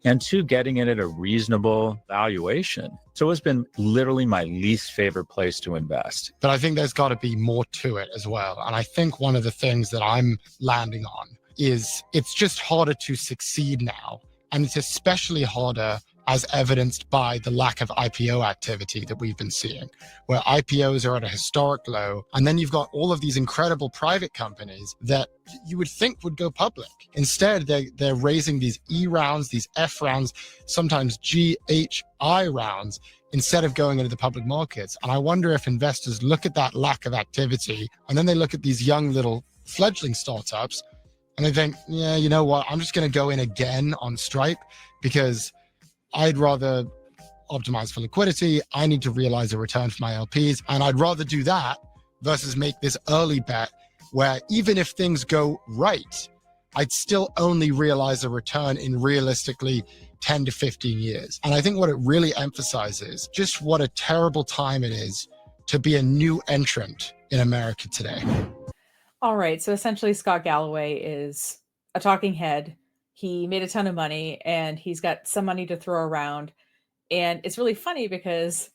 S2: and 2, getting it at a reasonable valuation. So it's been literally my least favorite place to invest.
S7: But I think there's got to be more to it as well. And I think one of the things that I'm landing on is it's just harder to succeed now. And it's especially harder as evidenced by the lack of IPO activity that we've been seeing, where IPOs are at a historic low. And then you've got all of these incredible private companies that you would think would go public. Instead, they're raising these E rounds, these F rounds, sometimes GHI rounds, instead of going into the public markets. And I wonder if investors look at that lack of activity, and then they look at these young little fledgling startups, and they think, yeah, you know what, I'm just going to go in again on Stripe because I'd rather optimize for liquidity. I need to realize a return for my LPs. And I'd rather do that versus make this early bet where even if things go right, I'd still only realize a return in realistically 10 to 15 years. And I think what it really emphasizes just what a terrible time it is to be a new entrant in America today.
S1: All right. So essentially, Scott Galloway is a talking head. He made a ton of money and he's got some money to throw around. And it's really funny because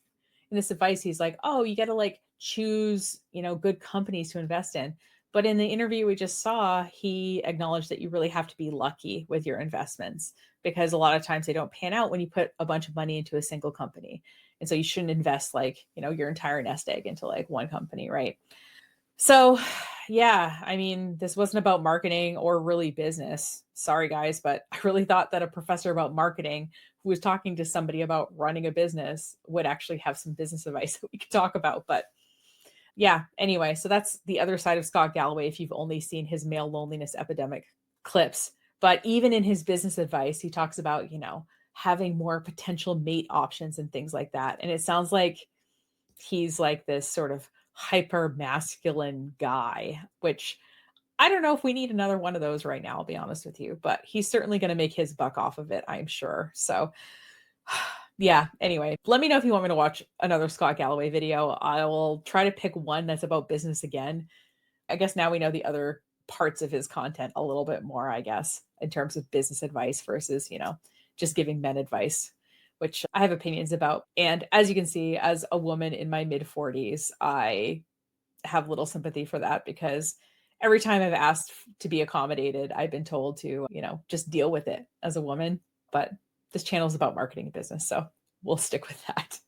S1: in this advice, he's like, oh, you got to choose, good companies to invest in. But in the interview we just saw, he acknowledged that you really have to be lucky with your investments because a lot of times they don't pan out when you put a bunch of money into a single company. And so you shouldn't invest your entire nest egg into one company, right? So, yeah, I mean, this wasn't about marketing or really business. Sorry, guys, but I really thought that a professor about marketing who was talking to somebody about running a business would actually have some business advice that we could talk about. But yeah, anyway, so that's the other side of Scott Galloway if you've only seen his male loneliness epidemic clips. But even in his business advice, he talks about, having more potential mate options and things like that. And it sounds like he's like this sort of hyper masculine guy, which I don't know if we need another one of those right now, I'll be honest with you, but he's certainly going to make his buck off of it, I'm sure. So yeah, anyway, let me know if you want me to watch another Scott Galloway video. I will try to pick one that's about business again. I guess now we know the other parts of his content a little bit more, I guess, in terms of business advice versus, just giving men advice. which I have opinions about. And as you can see, as a woman in my mid 40s, I have little sympathy for that, because every time I've asked to be accommodated, I've been told to, just deal with it as a woman. But this channel is about marketing and business, so we'll stick with that.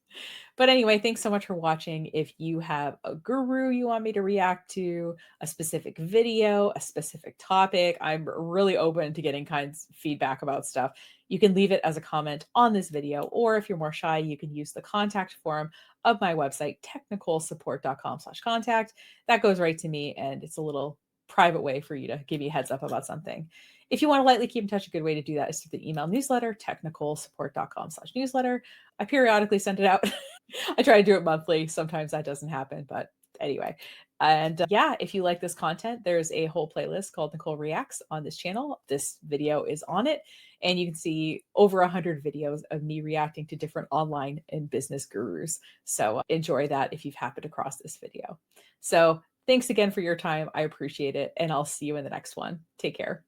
S1: But anyway, thanks so much for watching. If you have a guru you want me to react to, a specific video, a specific topic, I'm really open to getting feedback about stuff. You can leave it as a comment on this video, or if you're more shy, you can use the contact form of my website, technicalsupport.com/contact. That goes right to me, and it's a little private way for you to give me a heads up about something. If you want to lightly keep in touch, a good way to do that is through the email newsletter, technicalsupport.com/newsletter. I periodically send it out. I try to do it monthly. Sometimes that doesn't happen, but anyway. And yeah, if you like this content, there's a whole playlist called Nicole Reacts on this channel. This video is on it, and you can see over 100 videos of me reacting to different online and business gurus. So enjoy that if you've happened across this video. So thanks again for your time. I appreciate it, and I'll see you in the next one. Take care.